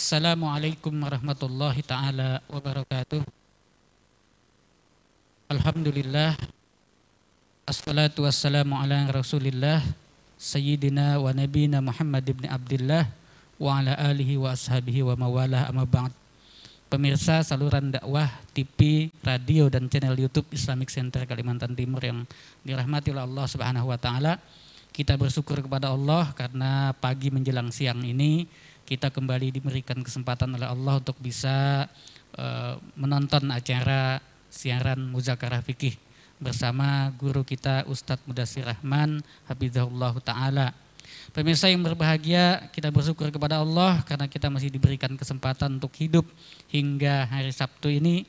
Assalamualaikum warahmatullahi ta'ala wabarakatuh. Alhamdulillah, assalatu wassalamu ala rasulillah Sayyidina wa nabina Muhammad ibn Abdillah wa ala alihi wa ashabihi wa mawalah, amma ba'd. Pemirsa saluran dakwah TV, radio dan channel YouTube Islamic Center Kalimantan Timur yang dirahmati oleh Allah Subhanahu wa taala, kita bersyukur kepada Allah karena pagi menjelang siang ini kita kembali diberikan kesempatan oleh Allah untuk bisa menonton acara siaran Muzakarah Fikih bersama guru kita Ustadz Mudassir Rahman Hafizahullah Ta'ala. Pemirsa yang berbahagia, kita bersyukur kepada Allah karena kita masih diberikan kesempatan untuk hidup hingga hari Sabtu ini,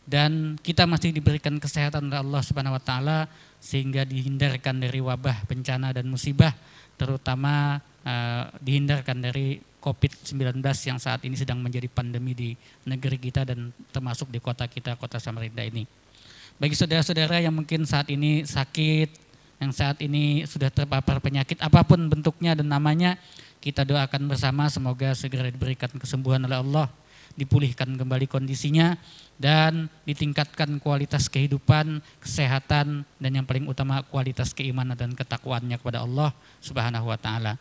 dan kita masih diberikan kesehatan oleh Allah Subhanahu wa taala sehingga dihindarkan dari wabah, bencana dan musibah, terutama dihindarkan dari COVID-19 yang saat ini sedang menjadi pandemi di negeri kita dan termasuk di kota kita, kota Samarinda ini. Bagi saudara-saudara yang mungkin saat ini sakit, yang saat ini sudah terpapar penyakit apapun bentuknya dan namanya, kita doakan bersama semoga segera diberikan kesembuhan oleh Allah, dipulihkan kembali kondisinya, dan ditingkatkan kualitas kehidupan, kesehatan, dan yang paling utama kualitas keimanan dan ketakwaannya kepada Allah Subhanahu wa taala.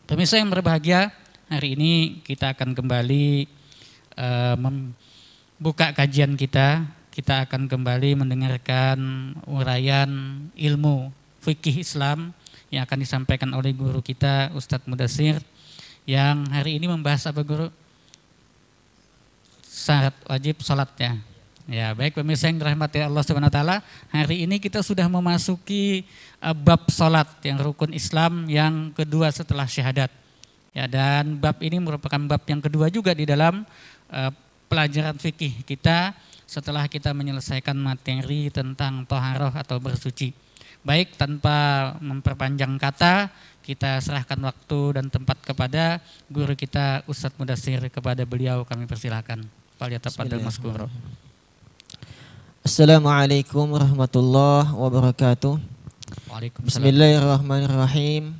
Pemirsa yang berbahagia, hari ini kita akan kembali membuka kajian kita. Kita akan kembali mendengarkan uraian ilmu fikih Islam yang akan disampaikan oleh guru kita Ustadz Mudassir, yang hari ini membahas apa guru? Syarat wajib sholat ya. Ya, baik pemirsa yang dirahmati Allah Subhanahu wa taala, hari ini kita sudah memasuki bab salat yang rukun Islam yang kedua setelah syahadat. Ya, dan bab ini merupakan bab yang kedua juga di dalam pelajaran fikih kita setelah kita menyelesaikan materi tentang thaharah atau bersuci. Baik, tanpa memperpanjang kata, kita serahkan waktu dan tempat kepada guru kita Ustadz Mudassir. Kepada beliau kami persilakan. Falyatafaddal mazkura. Assalamualaikum warahmatullahi wabarakatuh. Bismillahirrahmanirrahim.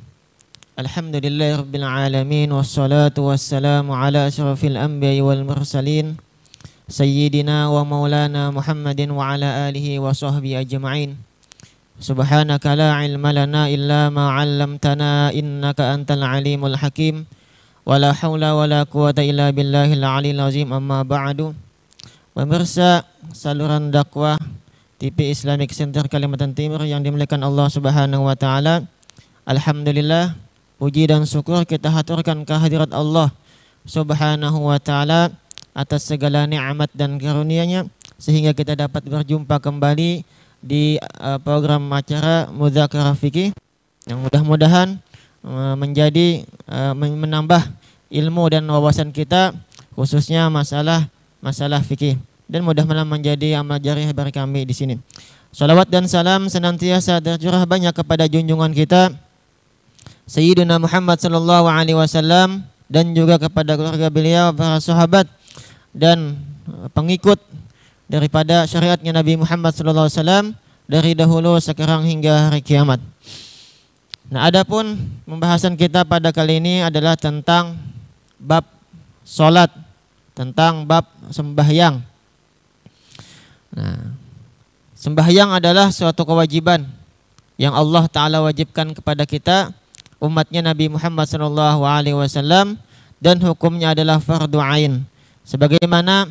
Alhamdulillahirabbil alamin wassalatu wassalamu ala asyrafil anbiya'i wal mursalin sayyidina wa maulana Muhammadin wa ala alihi wa sahbihi ajma'in. Subhanaka la ilma lana illa ma 'allamtana innaka antal alimul hakim. Wala haula wala quwata illa billahil aliyil azim, amma ba'du. Pemirsa saluran dakwah TV Islamic Center Kalimantan Timur yang dimuliakan Allah Subhanahu wa taala, alhamdulillah, puji dan syukur kita haturkan kehadirat Allah Subhanahu wa taala atas segala nikmat dan karunia-Nya sehingga kita dapat berjumpa kembali di program acara Muzakarah Fikih yang mudah-mudahan menambah ilmu dan wawasan kita khususnya masalah fikih, dan mudah-mudahan menjadi amal jariah bagi kami di sini. Salawat dan salam senantiasa tercurah banyak kepada junjungan kita Sayyidina Muhammad sallallahu alaihi wasallam, dan juga kepada keluarga beliau, para sahabat dan pengikut daripada syariatnya Nabi Muhammad sallallahu alaihi wasallam dari dahulu, sekarang hingga hari kiamat. Nah, adapun pembahasan kita pada kali ini adalah tentang bab salat, tentang bab sembahyang. Nah, sembahyang adalah suatu kewajiban yang Allah Ta'ala wajibkan kepada kita umatnya Nabi Muhammad SAW, dan hukumnya adalah fardu ain. Sebagaimana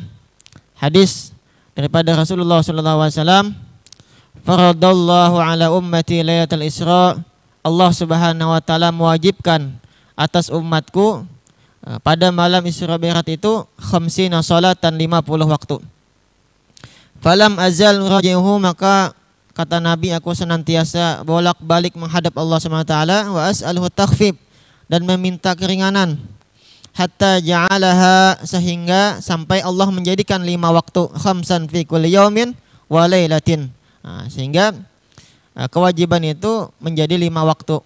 hadis daripada Rasulullah SAW, faradallahu ala ummati lailatul Isra, Allah Subhanahu wa taala mewajibkan atas umatku pada malam Isra Mi'raj itu 50 salatan, 50 waktu. Falam azal raji'uhu, maka kata Nabi, aku senantiasa bolak-balik menghadap Allah Subhanahu wa taala, wa as'aluhu takhfif, dan meminta keringanan, hatta ja'alaha, sehingga sampai Allah menjadikan 5 waktu, khamsan fi kulli yaumin wa lailatin. Sehingga kewajiban itu menjadi 5 waktu.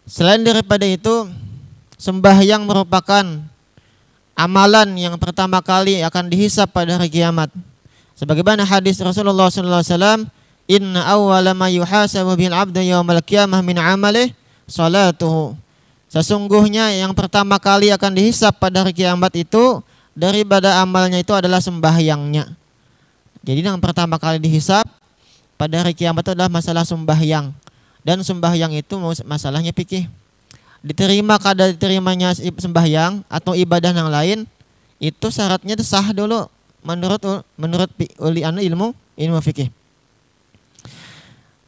Selain daripada itu, sembahyang merupakan amalan yang pertama kali akan dihisab pada hari kiamat. Sebagaimana hadis Rasulullah SAW, inna awwala ma yuhasabu bil abdu yaumal qiyamah min amalih salatuhu. Sesungguhnya yang pertama kali akan dihisab pada hari kiamat itu daripada amalnya itu adalah sembahyangnya. Jadi yang pertama kali dihisab pada hari kiamat itu adalah masalah sembahyang. Dan sembahyang itu masalahnya fikih. Diterima kada diterimanya sembahyang atau ibadah yang lain, itu syaratnya itu sah dulu menurut ilmu fikih.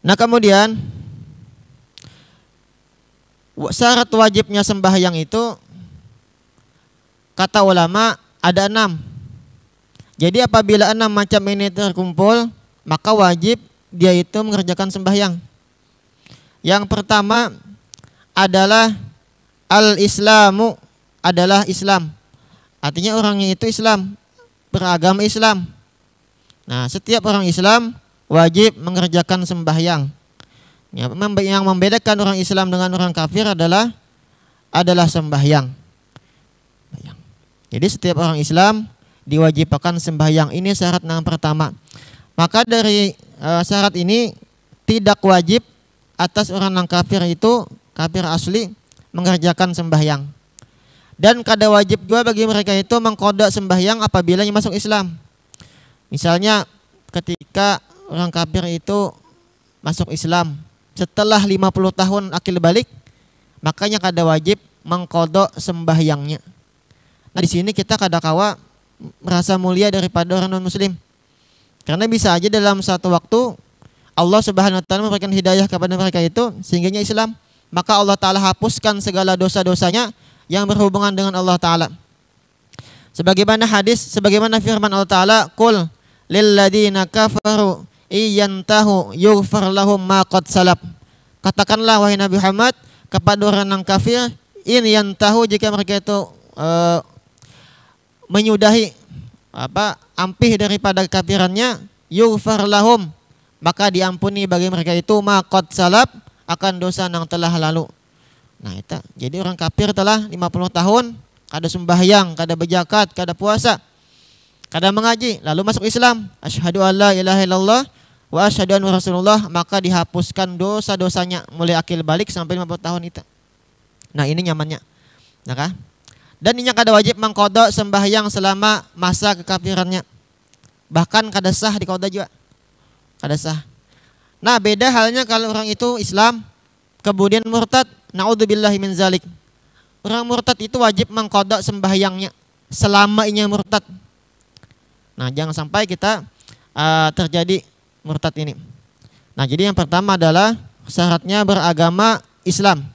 Nah, kemudian syarat wajibnya sembahyang itu kata ulama ada 6. Jadi apabila 6 macam ini terkumpul, maka wajib dia itu mengerjakan sembahyang. Yang pertama adalah al-islamu, adalah Islam. Artinya orangnya itu Islam, beragama Islam. Nah, setiap orang Islam wajib mengerjakan sembahyang. Yang membedakan orang Islam dengan orang kafir adalah sembahyang. Jadi setiap orang Islam diwajibkan sembahyang. Ini syarat yang pertama. Maka dari syarat ini tidak wajib atas orang yang kafir itu, kafir asli, mengerjakan sembahyang. Dan kada wajib juga bagi mereka itu mengkodok sembahyang apabila masuk Islam. Misalnya ketika orang kafir itu masuk Islam setelah 50 tahun akil balik, makanya kada wajib mengkodok sembahyangnya. Nah, di sini kita kada kawa merasa mulia daripada orang non muslim. Karena bisa aja dalam satu waktu Allah Subhanahu wa taala memberikan hidayah kepada mereka itu sehingga Islam, maka Allah taala hapuskan segala dosa-dosanya yang berhubungan dengan Allah taala. Sebagaimana firman Allah taala, qul lil ladzina kafaru iyantahu yughfar lahum ma qad salaf. Katakanlah wahai Nabi Muhammad kepada orang yang kafir, in yantahu, jika mereka itu menyudahi ampih daripada kafirannya, yughfar lahum, maka diampuni bagi mereka itu ma qad salaf, akan dosa yang telah lalu. Nah, itu jadi orang kafir telah 50 tahun kada sembahyang, kada berzakat, kada puasa, kada mengaji, lalu masuk Islam, asyhadu alla ilaha illallah wa asyhadu anna rasulullah, maka dihapuskan dosa-dosanya mulai akil balik sampai 50 tahun itu. Nah, ini nyamannya. Nah, kan? Dan ini kada wajib mengkodok sembahyang selama masa kekafirannya. Bahkan kada sah dikodok juga. Kada sah. Nah, beda halnya kalau orang itu Islam kemudian murtad, naudzubillahi min zalik. Orang murtad itu wajib mengkodok sembahyangnya selama ia murtad. Nah, jangan sampai kita terjadi murtad ini. Nah, jadi yang pertama adalah syaratnya beragama Islam.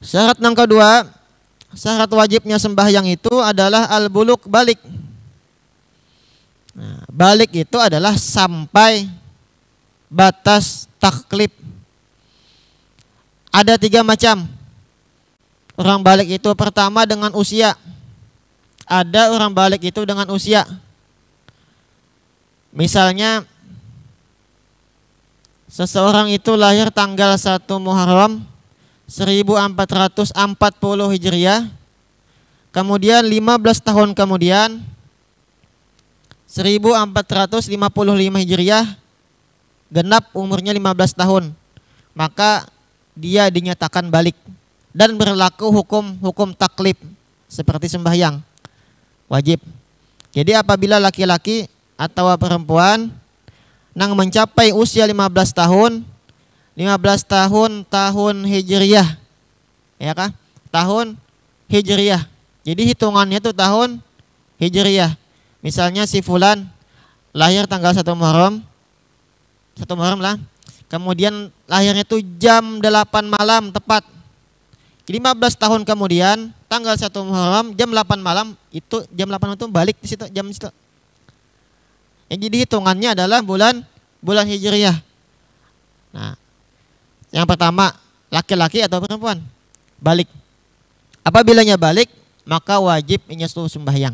Syarat yang kedua, syarat wajibnya sembahyang itu adalah al-buluk, balik. Nah, balik itu adalah sampai batas taklif. Ada 3 macam orang balik itu. Pertama dengan usia. Ada orang balik itu dengan usia. Misalnya seseorang itu lahir tanggal 1 Muharram 1440 Hijriah, kemudian 15 tahun kemudian 1455 Hijriah genap umurnya 15 tahun, maka dia dinyatakan balik dan berlaku hukum taklif seperti sembahyang wajib. Jadi apabila laki-laki atau perempuan yang mencapai usia 15 tahun, 15 tahun Hijriyah. Ya kah? Tahun Hijriyah. Jadi hitungannya itu tahun Hijriyah. Misalnya si fulan lahir tanggal 1 Muharram. 1 Muharram lah. Kemudian lahirnya itu jam 8 malam tepat. 15 tahun kemudian tanggal 1 Muharram jam 8 malam, itu jam 8 itu balik di situ, jam situ. Jadi hitungannya adalah bulan Hijriyah. Nah, yang pertama laki-laki atau perempuan balik. Apabila balik maka wajib menyusul sembahyang.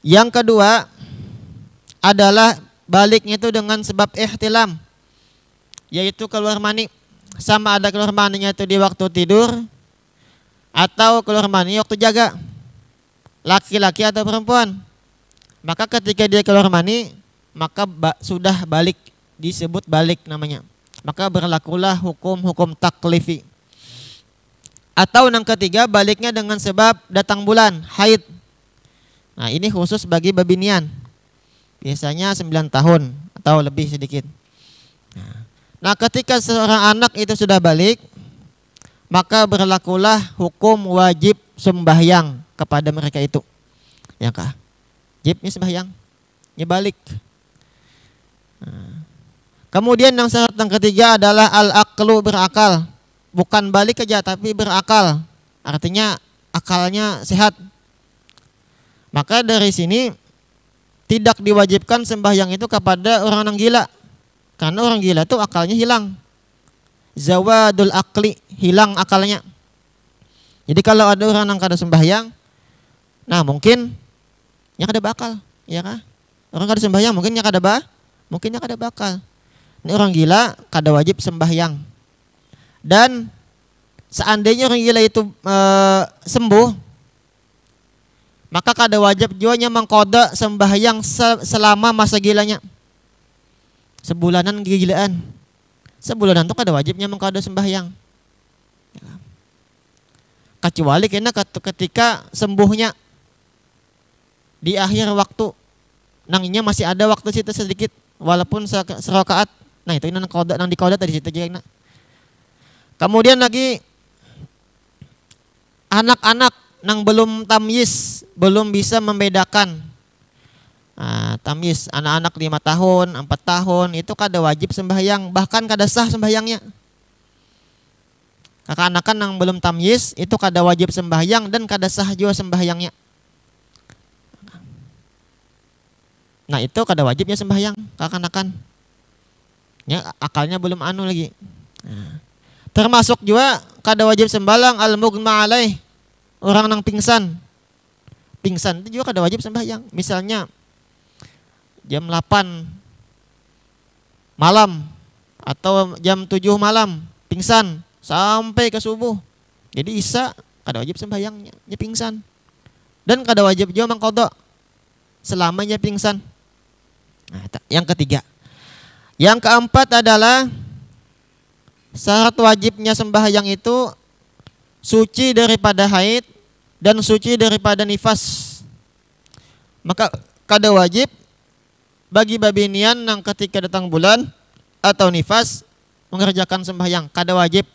Yang kedua adalah baliknya itu dengan sebab ihtilam, yaitu keluar mani. Sama ada keluar maninya itu di waktu tidur atau keluar mani waktu jaga, laki-laki atau perempuan. Maka ketika dia keluar mani maka sudah balik, disebut balik namanya. Maka berlakulah hukum taklifi. Atau yang ketiga baliknya dengan sebab datang bulan haid. Nah ini khusus bagi babinian, biasanya 9 tahun atau lebih sedikit. Nah ketika seorang anak itu sudah balik, maka berlakulah hukum wajib sembahyang kepada mereka itu. Ya kah? Wajibnya sembahyang, ya balik. Kemudian yang syarat yang ketiga adalah al-aqlu, berakal. Bukan balik aja tapi berakal. Artinya akalnya sehat. Maka dari sini tidak diwajibkan sembahyang itu kepada orang yang gila. Karena orang gila itu akalnya hilang. Zawadul akli, hilang akalnya. Jadi kalau ada orang yang kada sembahyang, nah mungkin yang kada bakal, ya kah? Orang kada sembahyang mungkin yang kada bakal. Ini orang gila kada wajib sembahyang. Dan seandainya orang gila itu sembuh, maka kada wajib juga mengqada sembahyang selama masa gilanya. Sebulanan kegilaan. Sebulanan itu kada wajibnya mengqada sembahyang. Kecuali kena ketika sembuhnya di akhir waktu, nangnya masih ada waktu situ sedikit walaupun serakaat. Nah itu nang dikoda tadi situ juga. Kemudian lagi anak-anak nang belum tamyiz, belum bisa membedakan. Tamyiz, anak-anak 5 tahun, 4 tahun itu kada wajib sembahyang, bahkan kada sah sembahyangnya. Kakak-anakan yang belum tamyiz itu kada wajib sembahyang dan kada sah juga sembahyangnya. Nah itu kada wajibnya sembahyang kakak-anakan. Ya, akalnya belum lagi. Termasuk juga kada wajib sembahyang al-mughma alaih, orang yang pingsan. Pingsan itu juga kada wajib sembahyang. Misalnya jam 8 malam atau jam 7 malam pingsan sampai ke subuh. Jadi isya kada wajib sembahyangnya, dia pingsan. Dan kada wajib juga mengqada selamanya pingsan. Nah, yang ketiga. Yang keempat adalah syarat wajibnya sembahyang itu suci daripada haid dan suci daripada nifas. Maka kada wajib bagi babinian yang ketika datang bulan atau nifas mengerjakan sembahyang, kada wajib.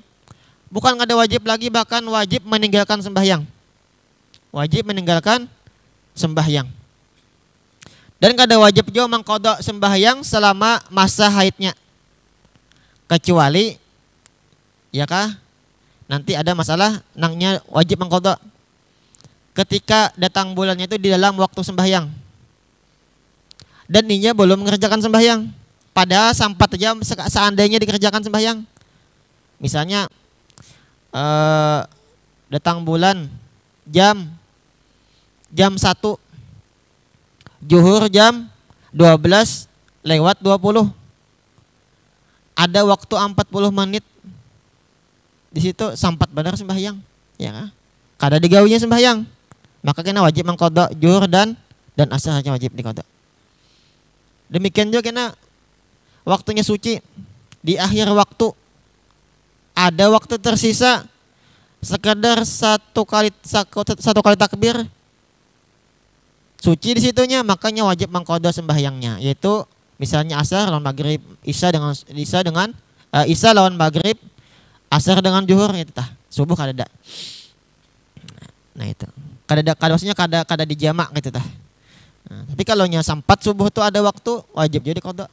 Bukan kada wajib lagi, bahkan wajib meninggalkan sembahyang. Wajib meninggalkan sembahyang. Dan kada wajib juga mengqada sembahyang selama masa haidnya. Kecuali ya kah? Nanti ada masalah nangnya wajib mengqada. Ketika datang bulannya itu di dalam waktu sembahyang. Dan ninya belum mengerjakan sembahyang. Padahal sampai aja seandainya dikerjakan sembahyang. Misalnya datang bulan jam 1, zuhur jam 12:20. Ada waktu 40 menit. Di situ sampat benar sembahyang, ya. Kada digaunya sembahyang. Maka kena wajib mengqada zuhur dan asarnya wajib diqada. Demikian juga kena waktunya suci di akhir waktu. Ada waktu tersisa sekedar satu kali takbir suci di situnya, makanya wajib mengqada sembahyangnya, yaitu misalnya asar, lalu maghrib, isya dengan Isya lawan maghrib, asar dengan zuhur itu tah. Subuh kadada. Nah itu. Maksudnya kada dijamak gitu tah. Nah, tapi kalau nya sampat subuh tuh ada waktu wajib jadi qada.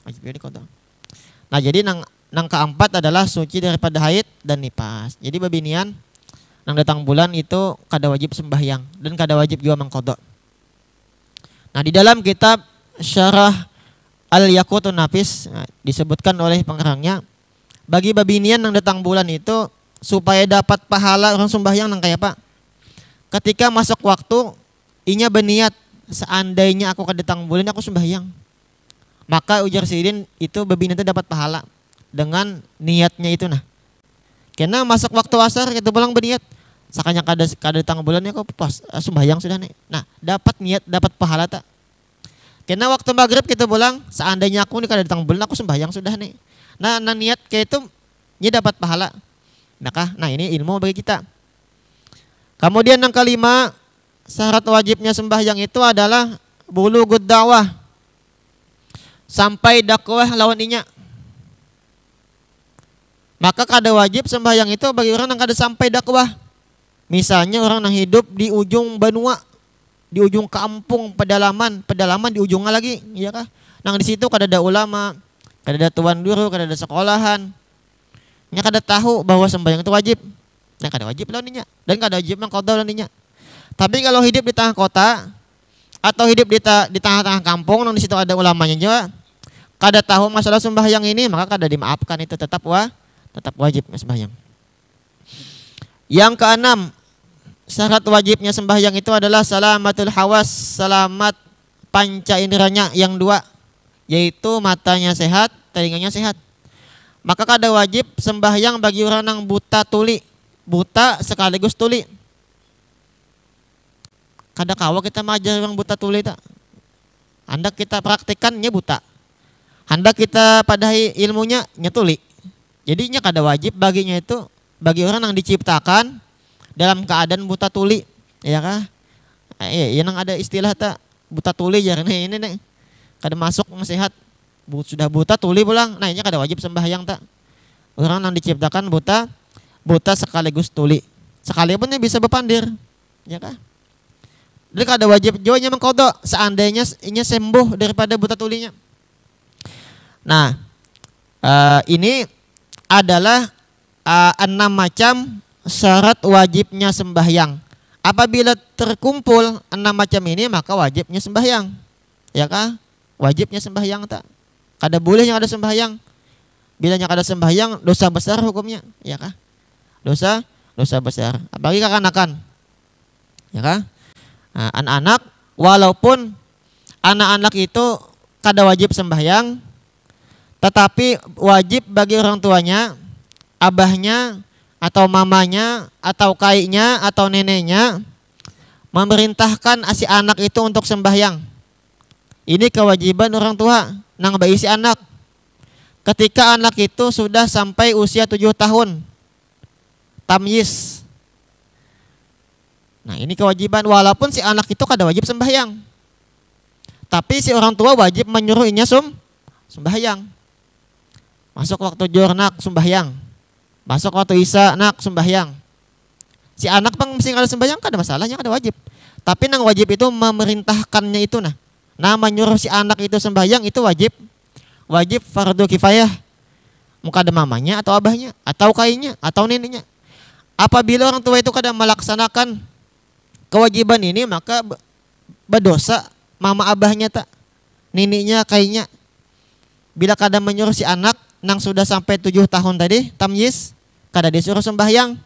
Wajib jadi qada. Nah, jadi nang keempat adalah suci daripada haid dan nifas. Jadi babinian nang datang bulan itu kada wajib sembahyang dan kada wajib juga mengqada. Nah, di dalam kitab Syarah Al-Yaqutun Nafis disebutkan oleh pengarangnya, bagi babinian yang datang bulan itu supaya dapat pahala orang sembahyang nang kayak apa? Ketika masuk waktu inya berniat, seandainya aku kedatang bulan aku sembahyang. Maka ujar sidin itu babinian itu dapat pahala dengan niatnya itu nah. Karena masuk waktu asar kita pulang berniat, sakanya kada datang bulannya aku pas sembahyang sudah nih. Nah, dapat niat, dapat pahala tak? Karena waktu maghrib kita pulang, seandainya aku nih kada datang bulan aku sembahyang sudah nih. Nah niat kayak itu dia dapat pahala. Nah ini ilmu bagi kita. Kemudian yang kelima, syarat wajibnya sembahyang itu adalah bulughud dakwah. Sampai dakwah lawan inya. Maka kada wajib sembahyang itu bagi orang yang kada sampai dakwah. Misalnya orang yang hidup di ujung benua, di ujung kampung, pedalaman di ujungnya lagi, iya kah? Nang di situ kada ada ulama, kada ada tuan guru, kada ada sekolahan. Nya kada tahu bahwa sembahyang itu wajib. Nah, kada wajib lawan inya dan kada wajib mengqada lawan inya. Tapi kalau hidup di tengah kota atau hidup di tengah-tengah kampung nang di situ ada ulamanya juga, kada tahu masalah sembahyang ini, maka kada dimaafkan, itu tetap wajib sembahyang. Yang keenam, syarat wajibnya sembahyang itu adalah salamatul hawas, selamat panca inderanya yang dua, yaitu matanya sehat, telinganya sehat. Maka kada wajib sembahyang bagi orang yang buta tuli, buta sekaligus tuli. Kada kawa kita mengajar orang buta tuli tak. Hendak kita praktikannya buta, hendak kita padai ilmunya nyetuli. Jadinya kada wajib baginya itu bagi orang yang diciptakan dalam keadaan buta tuli, ya kah? Iya, yang ada istilah tak buta tuli jarang ini nih. Kada masuk nasihat, sudah buta tuli pulang. Nah, ini kada wajib sembahyang tak. Orang yang diciptakan buta sekaligus tuli. Sekalipun bisa berpandir, ya kah? Jadi kada wajib juga mengqada seandainya inya sembuh daripada buta tulinya. Nah, ini adalah 6 macam syarat wajibnya sembahyang. Apabila terkumpul 6 macam ini, maka wajibnya sembahyang. Ya kah? Wajibnya sembahyang tak? Kada boleh yang ada sembahyang. Bila yang ada sembahyang, dosa besar hukumnya, ya kah? Dosa besar. Apalagi kekanakan. Ya kah? Nah, anak-anak, walaupun anak-anak itu kada wajib sembahyang, tetapi wajib bagi orang tuanya, abahnya atau mamanya atau kaiknya atau neneknya memerintahkan si anak itu untuk sembahyang. Ini kewajiban orang tua nang bayi si anak. Ketika anak itu sudah sampai usia 7 tahun, tamyiz. Nah, ini kewajiban walaupun si anak itu kada wajib sembahyang. Tapi si orang tua wajib menyuruhnya sembahyang. Masuk waktu zuhur nak sembahyang. Masuk waktu isya nak sembahyang. Si anak pang mesti kada sembahyang kada masalahnya, kada wajib. Tapi nang wajib itu memerintahkannya itu nah. Nah, menyuruh si anak itu sembahyang itu wajib. Wajib fardu kifayah. Muka ada mamanya atau abahnya atau kainya atau neneknya. Apabila orang tua itu kada melaksanakan kewajiban ini, maka berdosa mama abahnya tak, neneknya kainya. Bila kada menyuruh si anak nang sudah sampai 7 tahun tadi tamyiz, kada disuruh sembahyang,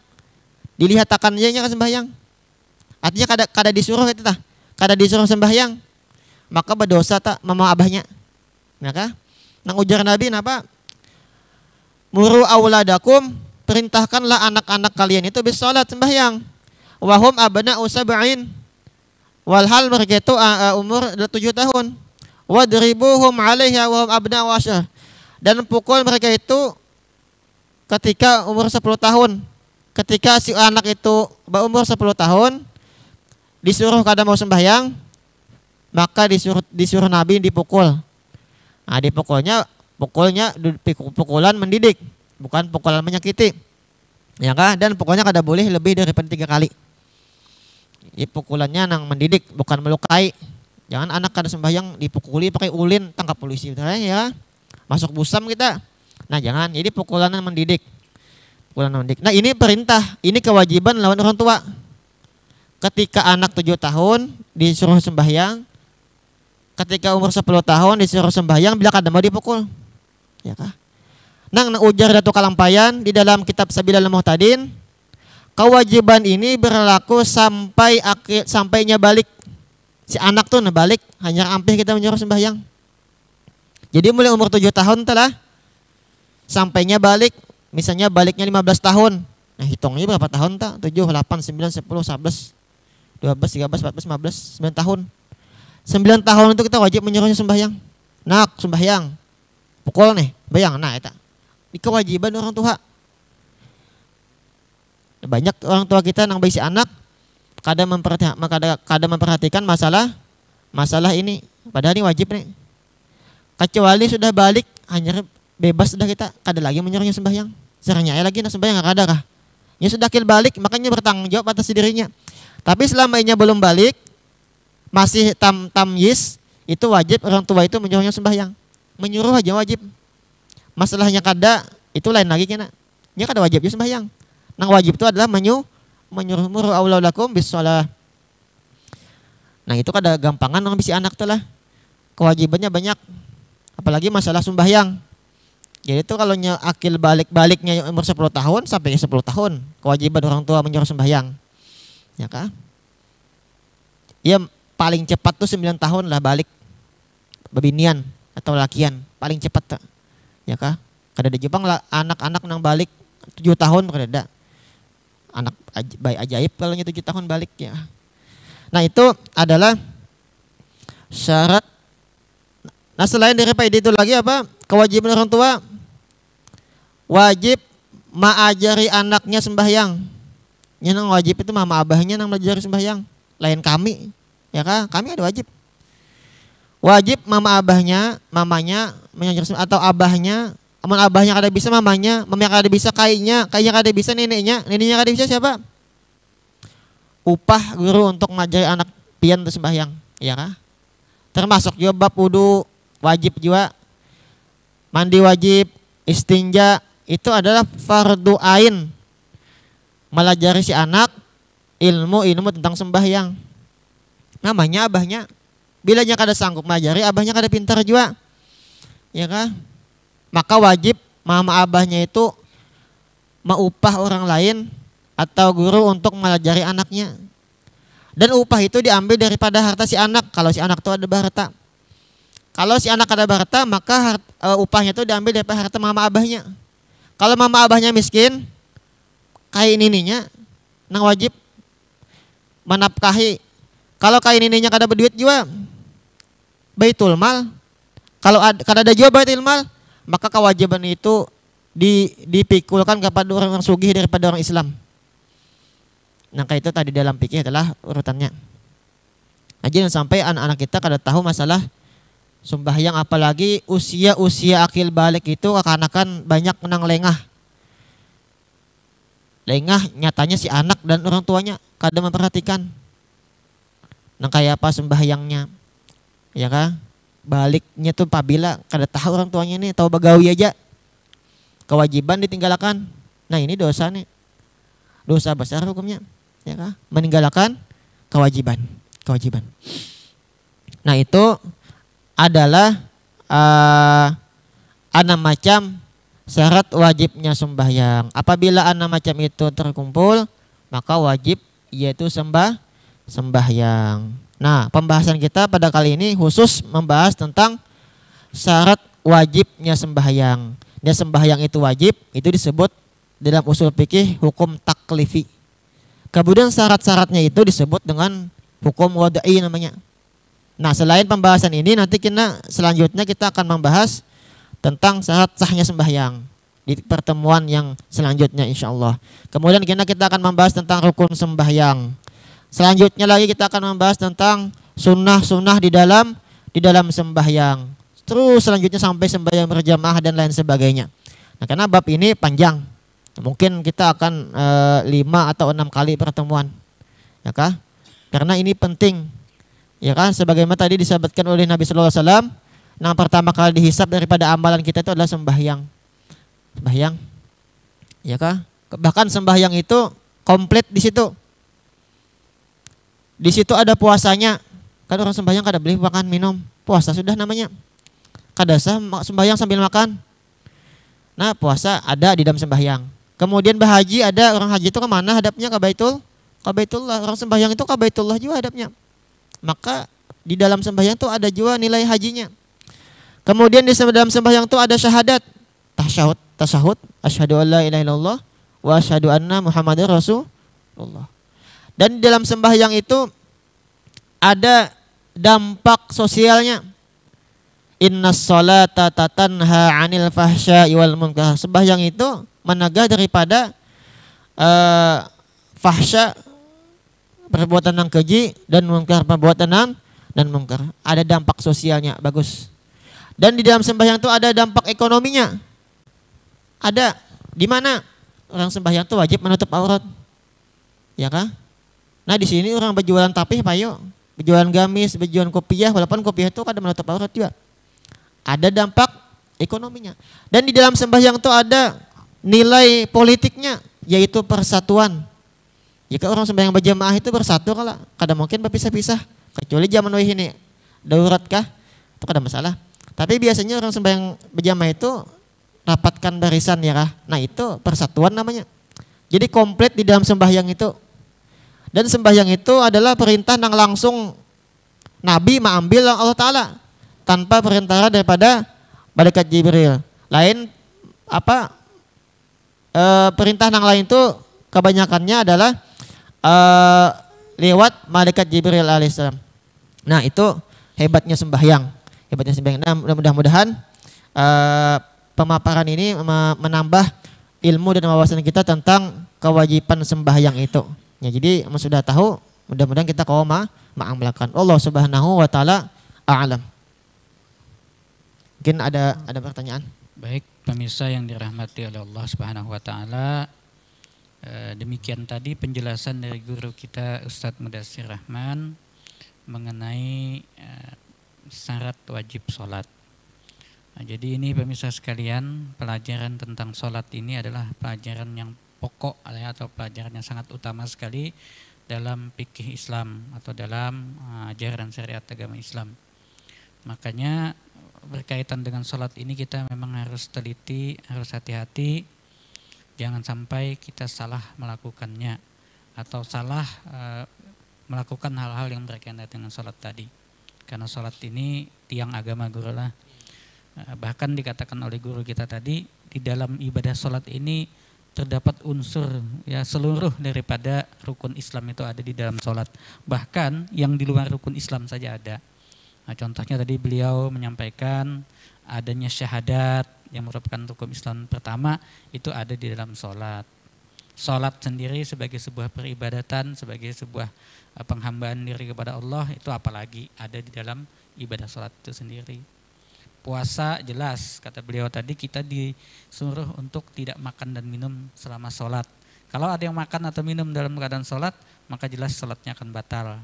dilihat akannya sembahyang. Artinya kada disuruh itu tah, kada disuruh sembahyang, maka berdosa tak mama abahnya. Maka nang ujar Nabi napa? Muru auladakum, perintahkanlah anak-anak kalian itu bersolat sembahyang. Wahum abna'u sab'in, walhal mereka itu umur 7 tahun. Wadribuhum 'alaiha wahum abna'u asyar. Dan pukul mereka itu ketika umur 10 tahun. Ketika si anak itu berumur 10 tahun disuruh kada mau sembahyang, maka disuruh Nabi dipukul. Nah, dipukulnya pukulan mendidik, bukan pukulan menyakiti. Ya kah? Dan pokoknya kada boleh lebih daripada 3 kali. Pukulannya nang mendidik, bukan melukai. Jangan anak kada sembahyang dipukuli pakai ulin, tangkap polisi ya. Masuk busam kita. Nah, jangan. Jadi pukulan mendidik. Pukulan mendidik. Nah, ini perintah, ini kewajiban lawan orang tua. Ketika anak 7 tahun disuruh sembahyang, ketika umur 10 tahun disuruh sembahyang bila kada mau dipukul. Ya kah? Nang ujar Datuk Kalampayan di dalam kitab Sabilal Muhtadin, kewajiban ini berlaku sampainya balik. Si anak tuh balik, hanya ampih kita menyuruh sembahyang. Jadi mulai umur 7 tahun telah sampainya balik, misalnya baliknya 15 tahun. Nah, hitungnya berapa tahun tak? 7, 8, 9, 10, 11, 12, 13, 14, 15, 9 tahun. 9 tahun itu kita wajib menyuruhnya sembahyang. Nak, sembahyang. Pukul nih, bayang. Nah, itu kewajiban orang tua. Banyak orang tua kita nang bayi si anak kada memperhatikan masalah ini. Padahal ini wajib nih. Kecuali sudah balik, hanya bebas sudah kita, kada lagi menyuruhnya sembahyang. Serangnya lagi nak sembahyang kada kah? Ya sudah kil balik, makanya bertanggung jawab atas dirinya. Tapi selama ini belum balik, masih tamyiz, itu wajib orang tua itu menyuruhnya sembahyang. Menyuruh aja wajib. Masalahnya kada, itu lain lagi kena. Nya kada wajib juga sembahyang. Nang wajib itu adalah menyuruh muru auladakum bisalah. Nah, itu kada gampangan nang bisi anak tuh lah. Kewajibannya banyak. Apalagi masalah sembahyang. Jadi itu kalau akil baliknya umur 10 tahun sampai 10 tahun, kewajiban orang tua menyuruh sembahyang. Ya kah? Ya paling cepat tuh 9 tahun lah balik. Bebinian atau lakian, paling cepat tak. Ya kah? Kada di Jepang lah anak-anak nang balik 7 tahun kada ada. Anak bayi ajaib kalau 7 tahun balik ya. Nah, itu adalah syarat. Nah, selain daripada itu lagi apa? Kewajiban orang tua wajib mengajari anaknya sembahyang. Yang nang wajib itu mama abahnya nang belajar sembahyang. Lain kami, ya kah? Kami ada wajib. Wajib mamanya mengajar atau abahnya. Amun abahnya kada bisa mamanya kada bisa kayaknya kada bisa neneknya kada bisa siapa? Upah guru untuk mengajari anak pian untuk sembahyang, ya kah? Termasuk juga bab wudu wajib juga. Mandi wajib, istinja itu adalah fardu ain. Melajari si anak ilmu tentang sembahyang. Namanya abahnya. Bila nya kada sanggup melajari, abahnya kada pintar juga. Ya kah? Maka wajib mama abahnya itu mengupah orang lain atau guru untuk melajari anaknya. Dan upah itu diambil daripada harta si anak kalau si anak itu ada harta. Kalau si anak ada harta, maka upahnya itu diambil daripada harta mama abahnya. Kalau mama abahnya miskin, kain ininya nang wajib menafkahi. Kalau kain ininya kada berduit juga, baitul mal. Kalau kada ada juga baitul mal, maka kewajiban itu dipikulkan kepada orang sugih daripada orang Islam. Nah, kayak itu tadi dalam fikih adalah urutannya. Nah, jangan sampai anak-anak kita kada tahu masalah sembahyang, apalagi usia akil balik itu akan banyak menang lengah nyatanya si anak dan orang tuanya kada memperhatikan nang kayak apa sembahyangnya, ya kah? Baliknya tuh apabila kada tahu orang tuanya ini tahu bagawi aja, kewajiban ditinggalkan. Nah, ini dosa nih, dosa besar hukumnya, ya kah? Meninggalkan kewajiban. Nah, itu adalah 6 macam syarat wajibnya sembahyang. Apabila 6 macam itu terkumpul, maka wajib yaitu sembahyang. Nah, pembahasan kita pada kali ini khusus membahas tentang syarat wajibnya sembahyang. Dan sembahyang itu wajib, itu disebut dalam usul fikih hukum taklifi. Kemudian syarat-syaratnya itu disebut dengan hukum wadai namanya. Nah, selain pembahasan ini nanti selanjutnya kita akan membahas tentang syarat sahnya sembahyang di pertemuan yang selanjutnya insyaallah. Kemudian kita akan membahas tentang rukun sembahyang. Selanjutnya lagi kita akan membahas tentang sunnah di dalam sembahyang. terus selanjutnya sampai sembahyang berjamaah dan lain sebagainya. Nah, karena bab ini panjang, mungkin kita akan 5 atau 6 kali pertemuan, ya kah? Karena ini penting, ya kan? Sebagaimana tadi disebutkan oleh Nabi Sallallahu Alaihi Wasallam, yang pertama kali dihisab daripada amalan kita itu adalah sembahyang, ya kah? Bahkan sembahyang itu komplit di situ. Di situ ada puasanya. Kan orang sembahyang kada boleh makan minum, puasa sudah namanya. Kada sah sembahyang sambil makan. Nah, puasa ada di dalam sembahyang. Kemudian berhaji ada, orang haji itu kemana hadapnya? Ke Baitullah. Orang sembahyang itu ke Baitullah juga hadapnya. Maka di dalam sembahyang itu ada juga nilai hajinya. Kemudian di dalam sembahyang itu ada syahadat, tasyahud, asyhadu alla ilaha illallah wa asyhadu anna muhammadar rasulullah. Dan di dalam sembahyang itu ada dampak sosialnya. Innas sholata tatanha 'anil fahsya'i wal munkar. Sembahyang itu menegah daripada fahsya, perbuatan yang keji, dan munkar, perbuatan dan munkar. Ada dampak sosialnya bagus. Dan di dalam sembahyang itu ada dampak ekonominya. Ada. Di mana? Orang sembahyang itu wajib menutup aurat. Ya kah? Nah, di sini orang berjualan tapih payo, berjualan gamis, berjualan kopiah, walaupun kopiah itu kada menutup aurat juga. Ada dampak ekonominya. Dan di dalam sembahyang itu ada nilai politiknya, yaitu persatuan. Jika orang sembahyang berjamaah itu bersatu kalau kada mungkin berpisah-pisah. Kecuali zaman ini darurat kah? Itu kada masalah. Tapi biasanya orang sembahyang berjamaah itu rapatkan barisan ya kah? Nah, itu persatuan namanya. Jadi komplit di dalam sembahyang itu. Dan sembahyang itu adalah perintah yang langsung Nabi mengambil Allah Ta'ala tanpa perintah daripada malaikat Jibril. Lain perintah yang lain itu kebanyakannya adalah lewat malaikat Jibril alaihissalam. Nah, itu hebatnya sembahyang. Nah, mudah-mudahan pemaparan ini menambah ilmu dan wawasan kita tentang kewajiban sembahyang itu. Ya, jadi sudah tahu, mudah-mudahan kita kau mengamalkan. Allah Subhanahu wa taala a'lam. Mungkin ada pertanyaan. Baik, pemirsa yang dirahmati oleh Allah Subhanahu wa taala, demikian tadi penjelasan dari guru kita Ustadz Mudassir Rahman mengenai syarat wajib sholat. Nah, jadi ini pemirsa sekalian, pelajaran tentang sholat ini adalah pelajaran yang pokok atau pelajaran yang sangat utama sekali dalam fikih Islam atau dalam ajaran syariat agama Islam. Makanya berkaitan dengan sholat ini kita memang harus teliti, harus hati-hati, jangan sampai kita salah melakukannya atau salah melakukan hal-hal yang berkaitan dengan sholat tadi. Karena sholat ini tiang agama guru lah. Bahkan dikatakan oleh guru kita tadi, di dalam ibadah sholat ini terdapat unsur ya seluruh daripada rukun Islam itu ada di dalam sholat. Bahkan yang di luar rukun Islam saja ada. Nah, contohnya tadi beliau menyampaikan adanya syahadat yang merupakan rukun Islam pertama itu ada di dalam sholat. Sholat sendiri sebagai sebuah peribadatan, sebagai sebuah penghambaan diri kepada Allah, itu apalagi ada di dalam ibadah sholat itu sendiri. Puasa jelas, kata beliau tadi, kita disuruh untuk tidak makan dan minum selama sholat. Kalau ada yang makan atau minum dalam keadaan sholat, maka jelas sholatnya akan batal.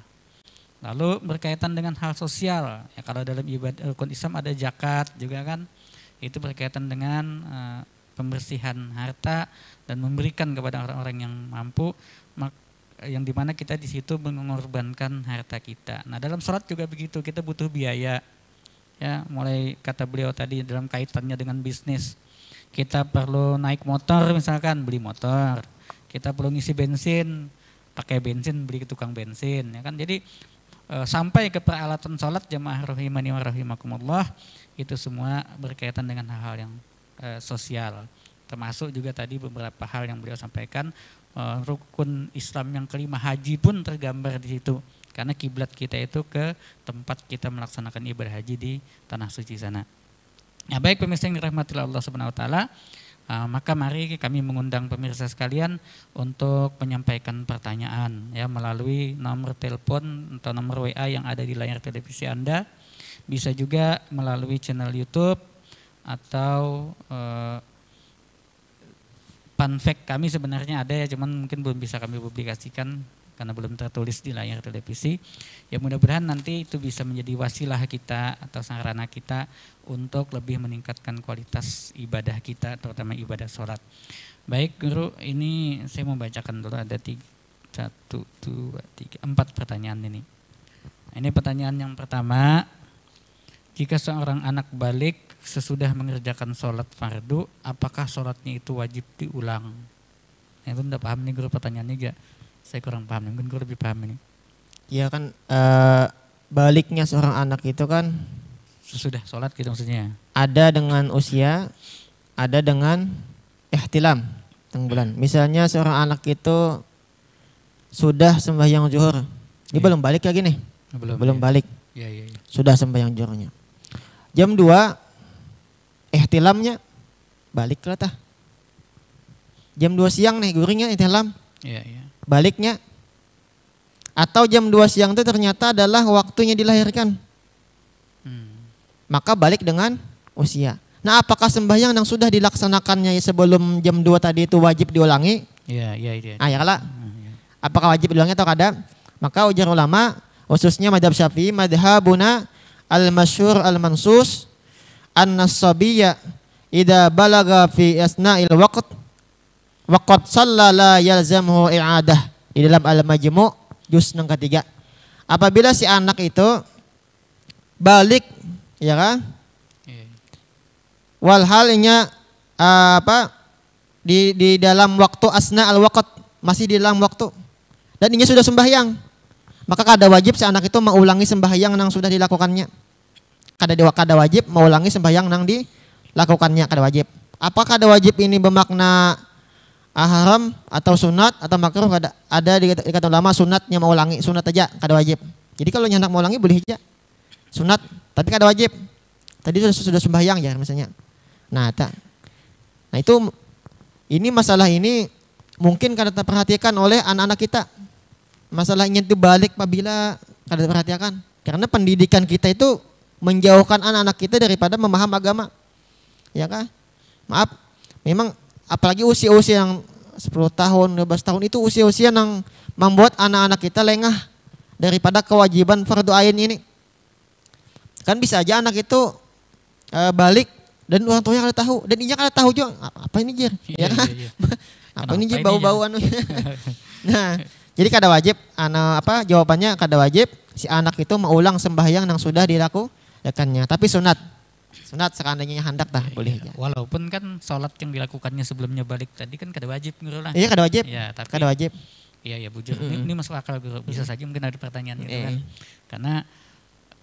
Lalu berkaitan dengan hal sosial, ya kalau dalam ibadah rukun Islam ada zakat juga kan, itu berkaitan dengan pembersihan harta dan memberikan kepada orang-orang yang mampu, yang dimana kita di situ mengorbankan harta kita. Nah, dalam sholat juga begitu, kita butuh biaya. Ya, mulai kata beliau tadi dalam kaitannya dengan bisnis, kita perlu naik motor misalkan, beli motor. Kita perlu ngisi bensin, pakai bensin, beli ke tukang bensin, ya kan. Jadi sampai ke peralatan sholat, jamaah rahimani wa rahimakumullah, itu semua berkaitan dengan hal-hal yang sosial. Termasuk juga tadi beberapa hal yang beliau sampaikan, rukun Islam yang kelima, haji pun tergambar di situ. Karena kiblat kita itu ke tempat kita melaksanakan ibadah haji di tanah suci sana. Ya, baik pemirsa yang dirahmati Allah Subhanahu wa taala, maka mari kami mengundang pemirsa sekalian untuk menyampaikan pertanyaan ya melalui nomor telepon atau nomor WA yang ada di layar televisi Anda Bisa juga melalui channel YouTube atau fun fact kami sebenarnya ada ya, cuman mungkin belum bisa kami publikasikan karena belum tertulis di layar televisi. Ya mudah-mudahan nanti itu bisa menjadi wasilah kita atau sarana kita untuk lebih meningkatkan kualitas ibadah kita, terutama ibadah sholat. Baik Guru, ini saya mau bacakan dulu, ada 4 pertanyaan ini. Ini pertanyaan yang pertama, jika seorang anak balik sesudah mengerjakan sholat fardu, apakah sholatnya itu wajib diulang? Nah, itu udah paham nih Guru pertanyaannya juga. Saya kurang paham, mungkin Guru lebih paham ini. Ya kan baliknya seorang anak itu kan Sesudah sholat gitu maksudnya. ada dengan usia, ada dengan ihtilam bulan. Misalnya seorang anak itu sudah sembahyang zuhur, dia belum balik lagi nih, belum ya. balik, Ya. sudah sembahyang zuhurnya. Jam 2 ihtilamnya balik lah tah. Jam 2 siang nih guringnya ihtilam, Ya. baliknya. Atau jam 2 siang itu ternyata adalah waktunya dilahirkan, maka balik dengan usia. Nah, apakah sembahyang yang sudah dilaksanakannya sebelum jam 2 tadi itu wajib diulangi? Iya. Ah, ya kalah. Apakah wajib diulangi atau kada? Maka ujar ulama, khususnya madhab Syafi'i, madhabuna al-masyhur al-mansus an-nasabiyya idza balaga fi asna'il waqt shalla la yalzamhu i'adah. Di dalam al-majmu' juz yang ketiga. Apabila si anak itu balik, ya kan? Walhalnya di dalam waktu asna al-waqt, masih di dalam waktu, dan ini sudah sembahyang, maka kada wajib si anak itu mengulangi sembahyang yang sudah dilakukannya. Kada wajib mengulangi sembahyang yang dilakukannya, kada wajib. Apakah kada wajib ini bermakna haram atau sunat atau makruh? Ada di kata ulama sunatnya mengulangi, sunat aja kada wajib. Jadi kalau hendak mengulangi boleh aja sunat, tapi kada wajib. Tadi sudah sembahyang ya misalnya. Nah itu ini masalah ini mungkin kada terperhatikan oleh anak-anak kita. Masalahnya itu balik apabila kada terperhatikan. Karena pendidikan kita itu menjauhkan anak-anak kita daripada memaham agama. Ya kan? Maaf, memang apalagi usia-usia yang 10 tahun, 12 tahun itu usia-usia yang membuat anak-anak kita lengah daripada kewajiban fardu ain ini. Kan bisa aja anak itu balik dan orang tuanya kada tahu, dan inya kada tahu juga apa ini Jir, ya kan? Apa ini Jir bau-bau anu. Nah, jadi kada wajib jawabannya kada wajib si anak itu mengulang sembahyang yang sudah dilakukannya, tapi sunat seandainya hendak dah boleh aja. Walaupun kan sholat yang dilakukannya sebelumnya balik tadi kan kada wajib Guru lah. Iya kada wajib. Ya, tapi kada wajib. Iya bujur. Ini masuk akal Guru. Bisa saja mungkin ada pertanyaan gitu kan. Karena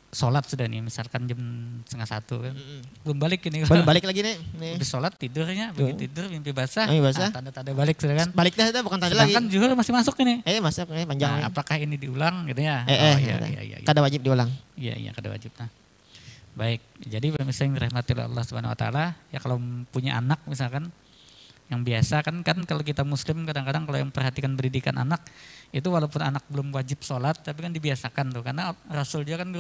sholat sudah nih, misalkan jam 12:30 kan, belum balik ini. Belum balik lagi nih. Udah sholat tidurnya, begitu tidur mimpi basah, tanda-tanda balik sudah kan. Balik dah itu bukan tanda lagi. Kan juga masih masuk ini. Masuk panjang. Nah, apakah ini diulang gitu ya? Iya. Kada wajib diulang. Iya, kada wajib. Nah, baik. Jadi misalnya dirahmati oleh Allah Subhanahu Wa Taala, ya kalau punya anak misalkan yang biasa kan kalau kita muslim kadang-kadang kalau yang perhatikan pendidikan anak itu walaupun anak belum wajib sholat tapi kan dibiasakan tuh, karena Rasul juga kan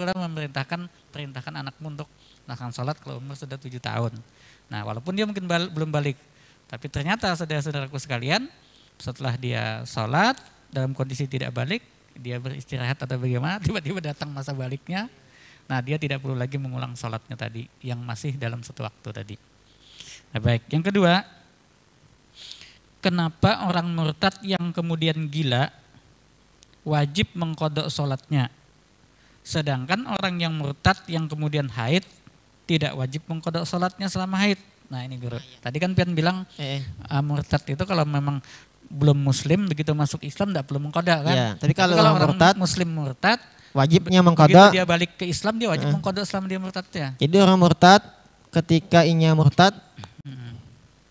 perintahkan anakmu untuk melakukan sholat kalau umur sudah 7 tahun. Nah walaupun dia mungkin belum balik, tapi ternyata saudara-saudaraku sekalian, setelah dia sholat dalam kondisi tidak balik, dia beristirahat atau bagaimana, tiba-tiba datang masa baliknya, nah dia tidak perlu lagi mengulang sholatnya tadi yang masih dalam satu waktu tadi. Nah baik, yang kedua, kenapa orang murtad yang kemudian gila wajib mengkodok sholatnya, sedangkan orang yang murtad yang kemudian haid tidak wajib mengkodok sholatnya selama haid? Nah ini Guru, tadi kan Pian bilang murtad itu kalau memang belum muslim begitu masuk Islam tidak perlu mengkodok kan? Ya, tapi kalau orang muslim murtad wajibnya mengkodok. Begitu dia balik ke Islam dia wajib mengkodok selama dia murtad ya. Jadi orang murtad ketika inya murtad,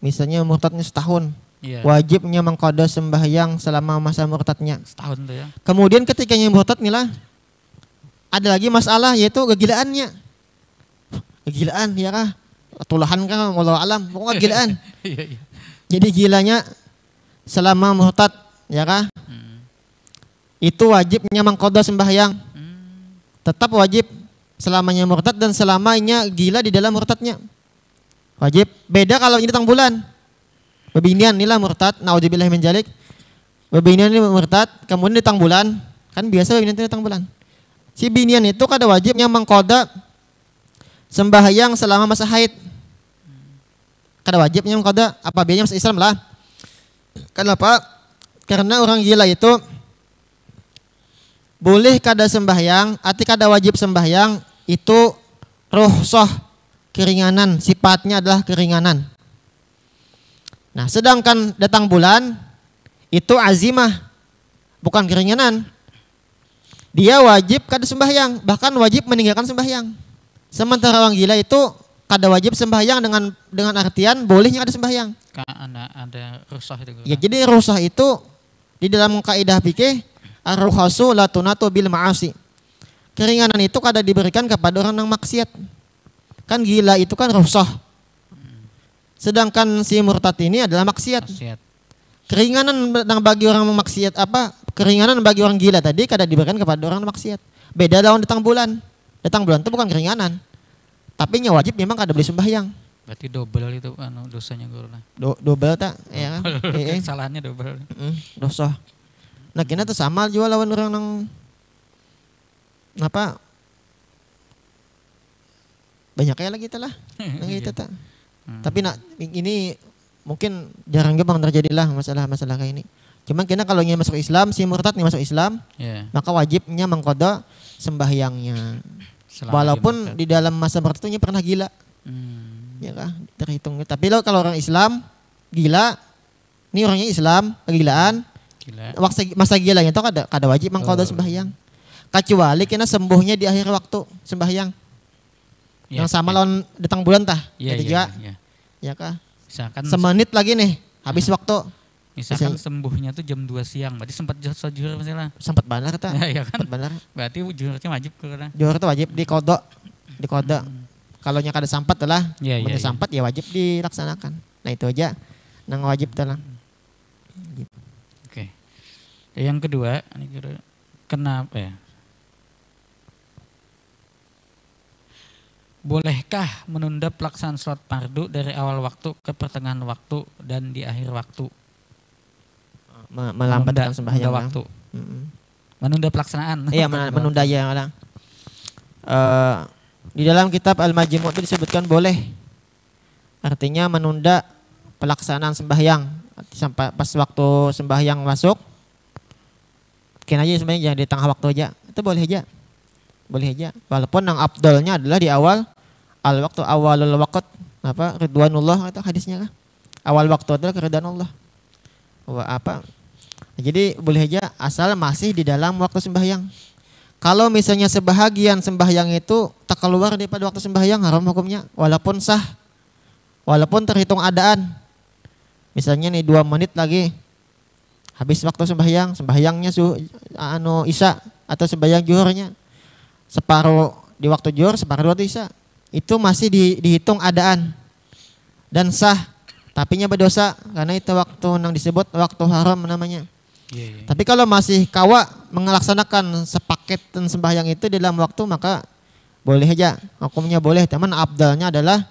misalnya murtadnya setahun, wajibnya mengkodok sembahyang selama masa murtadnya setahun tuh ya. Kemudian ketika inya murtad nih ada lagi masalah yaitu kegilaannya. Kegilaan ya kah? Tulahan kah? Wallahu alam. Pokoknya gilaan. Jadi gilanya selama murtad ya kah? Itu wajibnya mengkodok sembahyang. Tetap wajib. selamanya murtad dan selamanya gila di dalam murtadnya. Wajib. Beda kalau ini datang bulan. Bebinian inilah murtad, naudzubillah min dzalik. Bebinian ini murtad, kemudian datang bulan. Kan biasa bebinian itu datang bulan. Si binian itu kada wajibnya mengqada sembahyang selama masa haid. Kada wajibnya mengqada apabila masuk Islam lah. Kenapa? Karena orang gila itu boleh kada sembahyang, arti kada wajib sembahyang itu rukhsah, keringanan, sifatnya adalah keringanan. Nah, sedangkan datang bulan itu azimah, bukan keringanan. Dia wajib kada sembahyang, bahkan wajib meninggalkan sembahyang. Sementara orang gila itu kada wajib sembahyang dengan artian bolehnya kada sembahyang. Ada rukhsah itu. Ya, jadi rukhsah itu di dalam kaidah fikih ar-rukhasu la tunatu bil ma'asi. Keringanan itu kada diberikan kepada orang yang maksiat. Kan gila itu kan rukhsah. Sedangkan si murtad ini adalah maksiat. Keringanan bagi orang maksiat apa? Keringanan bagi orang gila tadi kada diberikan kepada orang maksiat. Beda lawan datang bulan. Datang bulan itu bukan keringanan. Tapi nya wajib memang kada boleh sembahyang. Berarti double itu dosanya guru lah. Double tak? Ya kan? Kesalahannya double. Dosa. Nah, kena tuh sama juga lawan orang yang apa? Banyak kayak lagi lah. Yang itu tak. Tapi ini mungkin jarang bang terjadi lah masalah kayak ini. Cuman kena kalau dia masuk Islam, si murtad nih masuk Islam, maka wajibnya mengqada sembahyangnya. Walaupun di dalam masa murtad itu pernah gila. Ya kah? Terhitung. Tapi kalau orang Islam gila, ini orangnya Islam, kegilaan. Masa gilanya itu kada wajib mengqada sembahyang. Kecuali kena sembuhnya di akhir waktu sembahyang. Yang sama lawan datang bulan tah. Ketiga. Ya kah? Misalkan semenit lagi nih habis waktu. Misalkan sembuhnya tuh jam 2 siang, berarti sempat zuhur misalnya. Sempat benar kata. Ya kan? Sempat benar. Berarti zuhurnya wajib karena. Zuhur itu wajib diqada. Kalau nya kada sampat lah. Mun sampat ya wajib dilaksanakan. Nah, itu aja nang wajib tah. Oke. Yang kedua, ini kenapa ya? Bolehkah menunda pelaksanaan sholat fardu dari awal waktu ke pertengahan waktu dan di akhir waktu? Melambatkan sembahyang waktu. Menunda pelaksanaan. Iya, menunda ya orang. Di dalam kitab Al-Majmu' itu disebutkan boleh. Artinya menunda pelaksanaan sembahyang sampai pas waktu sembahyang masuk. Mungkin aja sebenarnya jangan di tengah waktu aja. Itu boleh aja. Boleh aja. Walaupun yang afdalnya adalah di awal waktu awalul waqt apa ridwanullah itu hadisnya kan. Awal waktu adalah keridhaan apa? Jadi boleh aja asal masih di dalam waktu sembahyang. Kalau misalnya sebahagian sembahyang itu tak keluar daripada waktu sembahyang haram hukumnya walaupun sah. Walaupun terhitung adaan. Misalnya nih 2 menit lagi habis waktu sembahyangnya isya atau sembahyang zuhurnya. Separuh di waktu zuhur, separuh waktu isya. Itu masih dihitung adaan dan sah, tapi nya berdosa karena itu waktu yang disebut waktu haram namanya. Tapi kalau masih kawa melaksanakan sepaket sembahyang itu di dalam waktu maka boleh aja, hukumnya boleh. Teman abdalnya adalah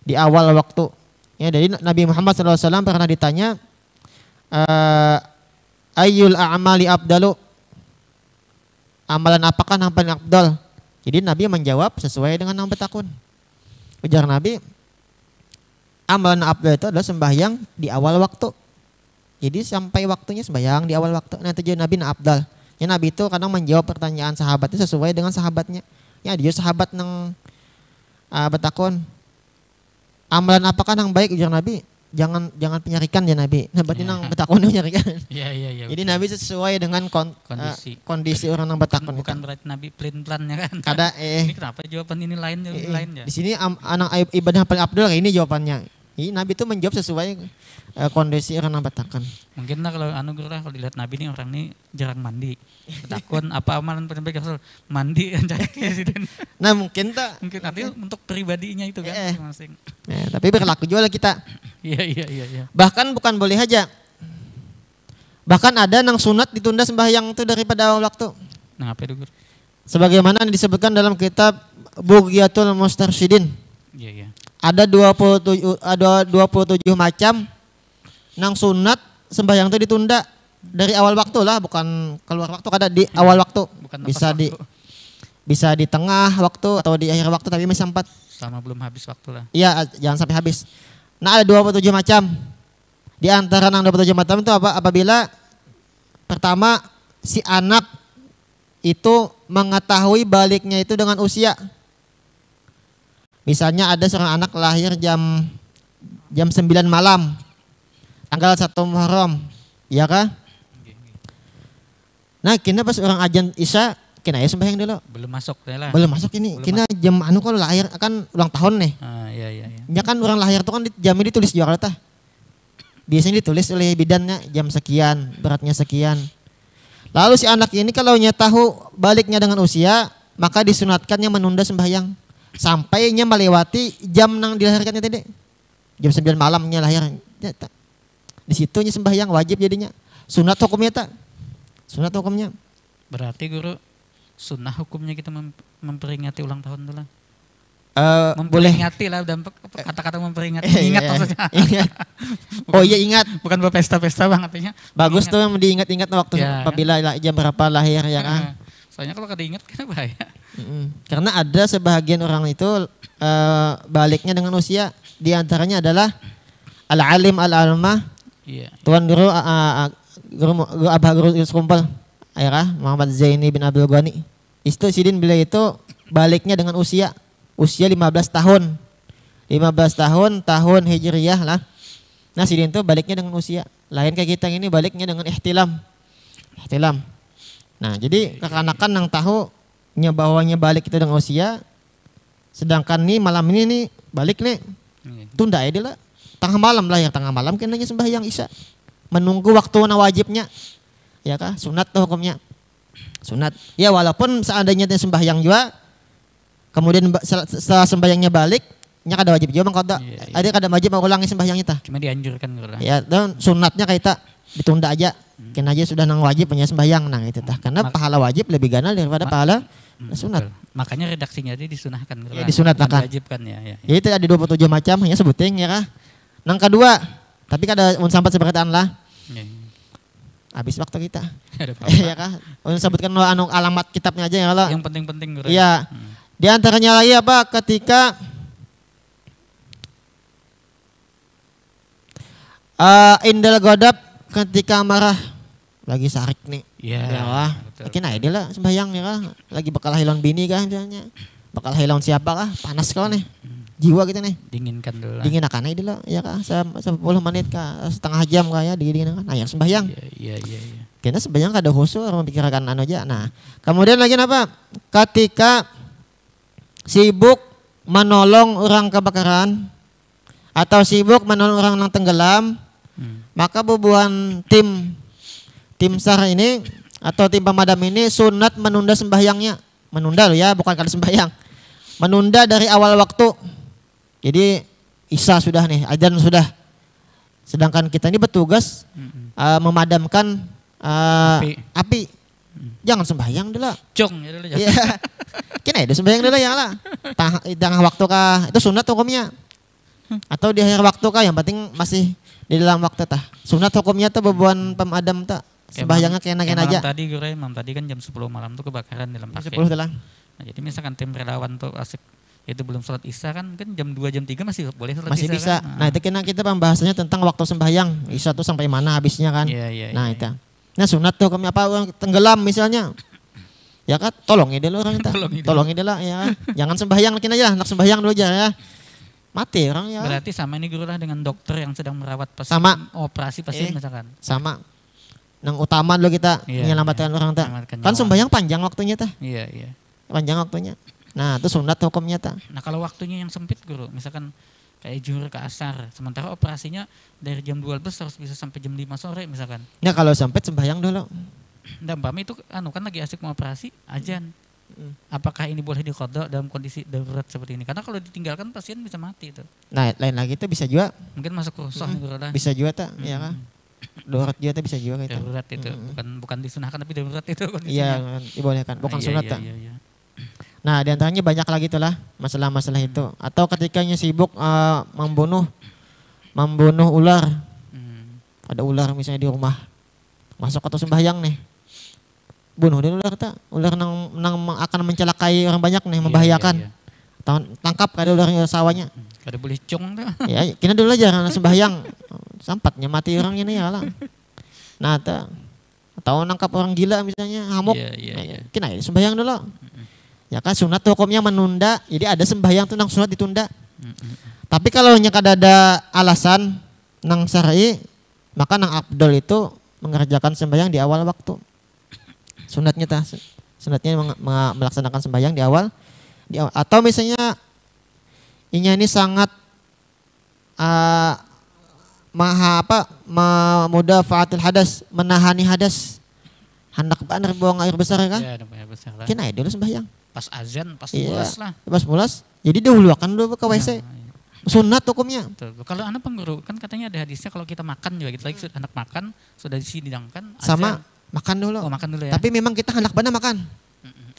di awal waktu. Ya, jadi Nabi Muhammad SAW pernah ditanya ayyul a'mali abdalu, amalan apakah yang paling abdal? Jadi Nabi menjawab sesuai dengan yang bertakun. Ujar Nabi, amalan abdal itu adalah sembahyang di awal waktu. Jadi sampai waktunya sembahyang di awal waktu. Nah, tujuan Nabi abdal. Ya, Nabi itu kadang menjawab pertanyaan sahabatnya sesuai dengan sahabatnya. Ya, dia sahabat yang bertakun. Amalan apakah yang baik? Ujar Nabi, jangan penyarikan ya Nabi. Nah, berarti nang bertakun penyarikan. Iya. Jadi Nabi sesuai dengan kondisi orang yang bertakun. Bukan berarti Nabi pelin-pelan ya kan. Kada Ini kenapa jawaban ini lainnya? Di sini anak ibadah paling abdul ini jawabannya. Ini Nabi itu menjawab sesuai kondisi orang yang bertakun. Mungkin lah kalau kalau dilihat Nabi ini orang ini jarang mandi. Bertakun apa amalan paling baik mandi kan presiden. Nah, mungkin artinya untuk pribadinya itu kan masing-masing. Tapi berlaku juga lah kita. Iya. Bahkan bukan boleh aja. Bahkan ada nang sunat ditunda sembahyang itu daripada awal waktu. Nah, apa itu? Sebagaimana disebutkan dalam kitab Bughyatul Mustarsyidin. Iya, iya. Ada 27 macam nang sunat sembahyang itu ditunda dari awal waktu lah, bukan keluar waktu, kada di awal waktu. Bukan Bisa lepas di waktu. bisa di tengah waktu atau di akhir waktu, tapi masih sempat. Sama belum habis waktu lah. Iya, jangan sampai habis. Nah, ada 27 macam. Di antara nang 27 macam itu apa? Apabila pertama si anak itu mengetahui baliknya itu dengan usia. Misalnya ada seorang anak lahir jam 9 malam. Tanggal 1 Muharram. Iya kah? Nah, kina pas orang ajan Isya, kina ya sembahyang dulu. Belum masuk lah. Belum masuk ini. Belum Kina jam anu kalau lahir kan ulang tahun nih. Ah, iya, iya, iya. Ya kan orang lahir tuh kan jamnya ditulis juga tah. Biasanya ditulis oleh bidannya jam sekian, beratnya sekian. Lalu si anak ini kalau nya tahu baliknya dengan usia, maka disunatkannya menunda sembahyang sampainya melewati jam nang dilahirkannya tadi. Jam 9 malamnya lahir. Ya, di situnya sembahyang wajib jadinya. Sunat hukumnya tak? Sunat hukumnya. Berarti guru sunnah hukumnya kita memperingati ulang tahun dulu. Boleh. Memperingati lah, dan kata-kata memperingati. Iya, Ingat iya, maksudnya. Ingat. Oh iya ingat. Bukan berpesta-pesta bang artinya. Bagus Ingat. tuh yang diingat-ingat waktu Ya, apabila jam berapa lahir ya kan. Soalnya kalau kada ingat kan bahaya. Karena ada sebahagian orang itu baliknya dengan usia. Di antaranya adalah al-alim al-almah. Iya. Tuan guru Abah Guru Kumpul. Ya kah? Muhammad Zaini bin Abdul Ghani. Itu sidin beliau itu baliknya dengan usia 15 tahun. 15 tahun Hijriyah lah. Nah, sidin itu baliknya dengan usia. Lain kayak kita ini baliknya dengan ihtilam. Ihtilam. Nah, jadi kekanakan yang tahu bahwanya balik itu dengan usia, sedangkan nih malam ini nih balik nih tunda ya lah. Tengah malam lah, yang tengah malam kenanya sembahyang Isya. Menunggu waktu wajibnya. Ya kah? Sunat tuh hukumnya. Sunat. Ya walaupun seandainya dia sembahyang juga, kemudian setelah sembahyangnya balik, nya kada wajib juga mengkoda. Iya. Ada kada wajib mengulangi sembahyang itu. Cuma dianjurkan guru lah. Ya, dan sunatnya kita ditunda aja. Kena aja sudah nang wajib punya sembahyang nang itu tah. Karena pahala wajib lebih ganal daripada pahala sunat. Betul. Makanya redaksinya dia disunahkan guru Ya, lah. disunatkan. Diwajibkan ya. Jadi itu ada 27 macam hanya sebuting ya kah. Nang kedua, tapi kada mun sampai seberkataan lah. Iya. Habis waktu kita. Ada apa-apa. Ya kah? Mun sebutkan anu alamat kitabnya aja ya kalau. Yang penting-penting guru. Iya. Di antaranya lagi apa? Ketika indal godab, ketika marah, lagi sarik nih. Iya. Ya wah. Betul. Mungkin aja dia lah sembahyang ya kah? Lagi bakal hilang bini kah misalnya. Bakal hilang siapa kah? Panas kau nih. Jiwa gitu nih. Dinginkan dulu lah. Dingin akan aja lah ya kah? 10 menit kah? Setengah jam kah ya dingin kan. Nah, yang sembahyang. Iya. Karena sembahyang kada khusyuk orang pikirkan anu aja. Nah, kemudian lagi apa? Ketika sibuk menolong orang kebakaran atau sibuk menolong orang yang tenggelam, maka bubuhan tim SAR ini atau tim pemadam ini sunat menunda sembahyangnya. Menunda loh ya, bukan kada sembahyang. Menunda dari awal waktu. Jadi Isya sudah nih, adzan sudah. Sedangkan kita ini bertugas memadamkan api. Jangan sembahyang dulu. Jong ya dulu. Iya. Kena ada sembahyang dulu ya lah. Tengah waktu kah? Itu sunat hukumnya. Atau di akhir waktu kah? Yang penting masih di dalam waktu tah. Sunat hukumnya tuh bebuan pemadam tak. Sembahyangnya kena aja. Tadi gue tadi kan jam 10 malam tuh kebakaran dalam pakai. 10 telang. Nah, jadi misalkan tim relawan tuh asik itu belum sholat Isya kan jam 2 jam 3 masih boleh sholat masih Isya bisa. kan? Nah, itu kena kita pembahasannya tentang waktu sembahyang. Isya tuh sampai mana habisnya kan. Iya. Nah, itu. Nah, sunat tuh kami apa orang tenggelam misalnya. Ya kan, tolongin dulu orang itu. Tolongin dulu ya. Jangan sembahyang lagi aja, nak sembahyang dulu aja ya. Mati orang ya. Berarti sama ini guru lah dengan dokter yang sedang merawat pasien, sama operasi pasien misalkan. Sama. Nang utama dulu kita menyelamatkan orang tak. Kan sembahyang panjang waktunya tah. Iya. Panjang waktunya. Nah, itu sunat hukumnya tah. Nah, kalau waktunya yang sempit guru, misalkan kayak zuhur ke asar, sementara operasinya dari jam 12 harus bisa sampai jam 5 sore misalkan. Nah, kalau sempit sembahyang dulu. Dan Mbak itu kan lagi asik mau operasi, ajan. Apakah ini boleh diqadha dalam kondisi darurat seperti ini? Karena kalau ditinggalkan pasien bisa mati itu. Nah, lain lagi itu bisa juga. Mungkin masuk rusuh nih guru lah. Bisa juga tak, ya kan? Darurat juga tak bisa juga itu. Darurat itu, bukan disunahkan tapi darurat itu kondisinya. Iya, dibolehkan. Bukan sunat tak. Iya. Nah, di antaranya banyak lagi itulah masalah-masalah itu. Atau ketikanya sibuk membunuh ular. Ada ular misalnya di rumah. Masuk atau sembahyang nih. Bunuh dia ular tak? Ular nang akan mencelakai orang banyak nih, membahayakan. Iya. Tangkap kada ular sawahnya. Kada boleh cong tuh. Ya, kena dulu aja karena sembahyang. Sampatnya mati orangnya nih ya lah. Nah, atau nangkap orang gila misalnya, hamuk. Iya. Kena ya sembahyang dulu. Ya kan sunat hukumnya menunda. Jadi ada sembahyang tuh nang sunat ditunda. Tapi kalau kada ada alasan nang syar'i, maka nang afdol itu mengerjakan sembahyang di awal waktu. Sunatnya melaksanakan sembahyang di awal. Atau misalnya ini sangat mudafaatul hadas, menahani hadas. Hendak benar buang air besar kan? Iya, buang air besar lah. Kena dulu sembahyang. Pas azan, pas Iya, mulas lah. Pas mulas. Jadi dahulukan dulu ke WC. Sunat hukumnya. Betul. Kalau anak pengguru kan katanya ada hadisnya kalau kita makan juga gitu lagi anak makan sudah disidangkan azan. Sama makan dulu. Oh, makan dulu ya. Tapi memang kita hendak benar makan.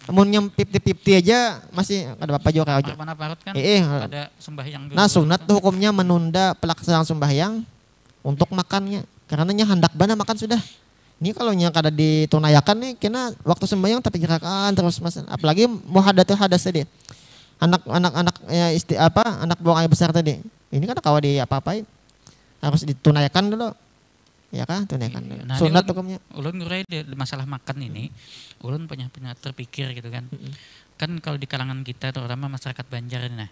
Namun yang pipti aja masih ada bapak juga aja. Mana parut kan? Ada sembahyang dulu. Nah, sunat tuh hukumnya menunda pelaksanaan sembahyang untuk makannya. Karena hendak benar makan sudah. Ini kalau yang kada ditunayakan nih, kena waktu sembahyang tapi gerakan terus mas. Apalagi muhadatul hadas tadi. Anak buang air besar tadi. Ini kan kawa di apa-apain. Harus ditunayakan dulu. Ya kan, tunaikan dulu. Nah, sunat hukumnya. Ulun ngurai masalah makan ini, ulun punya terpikir gitu kan. Kan kalau di kalangan kita terutama masyarakat Banjar ini nah,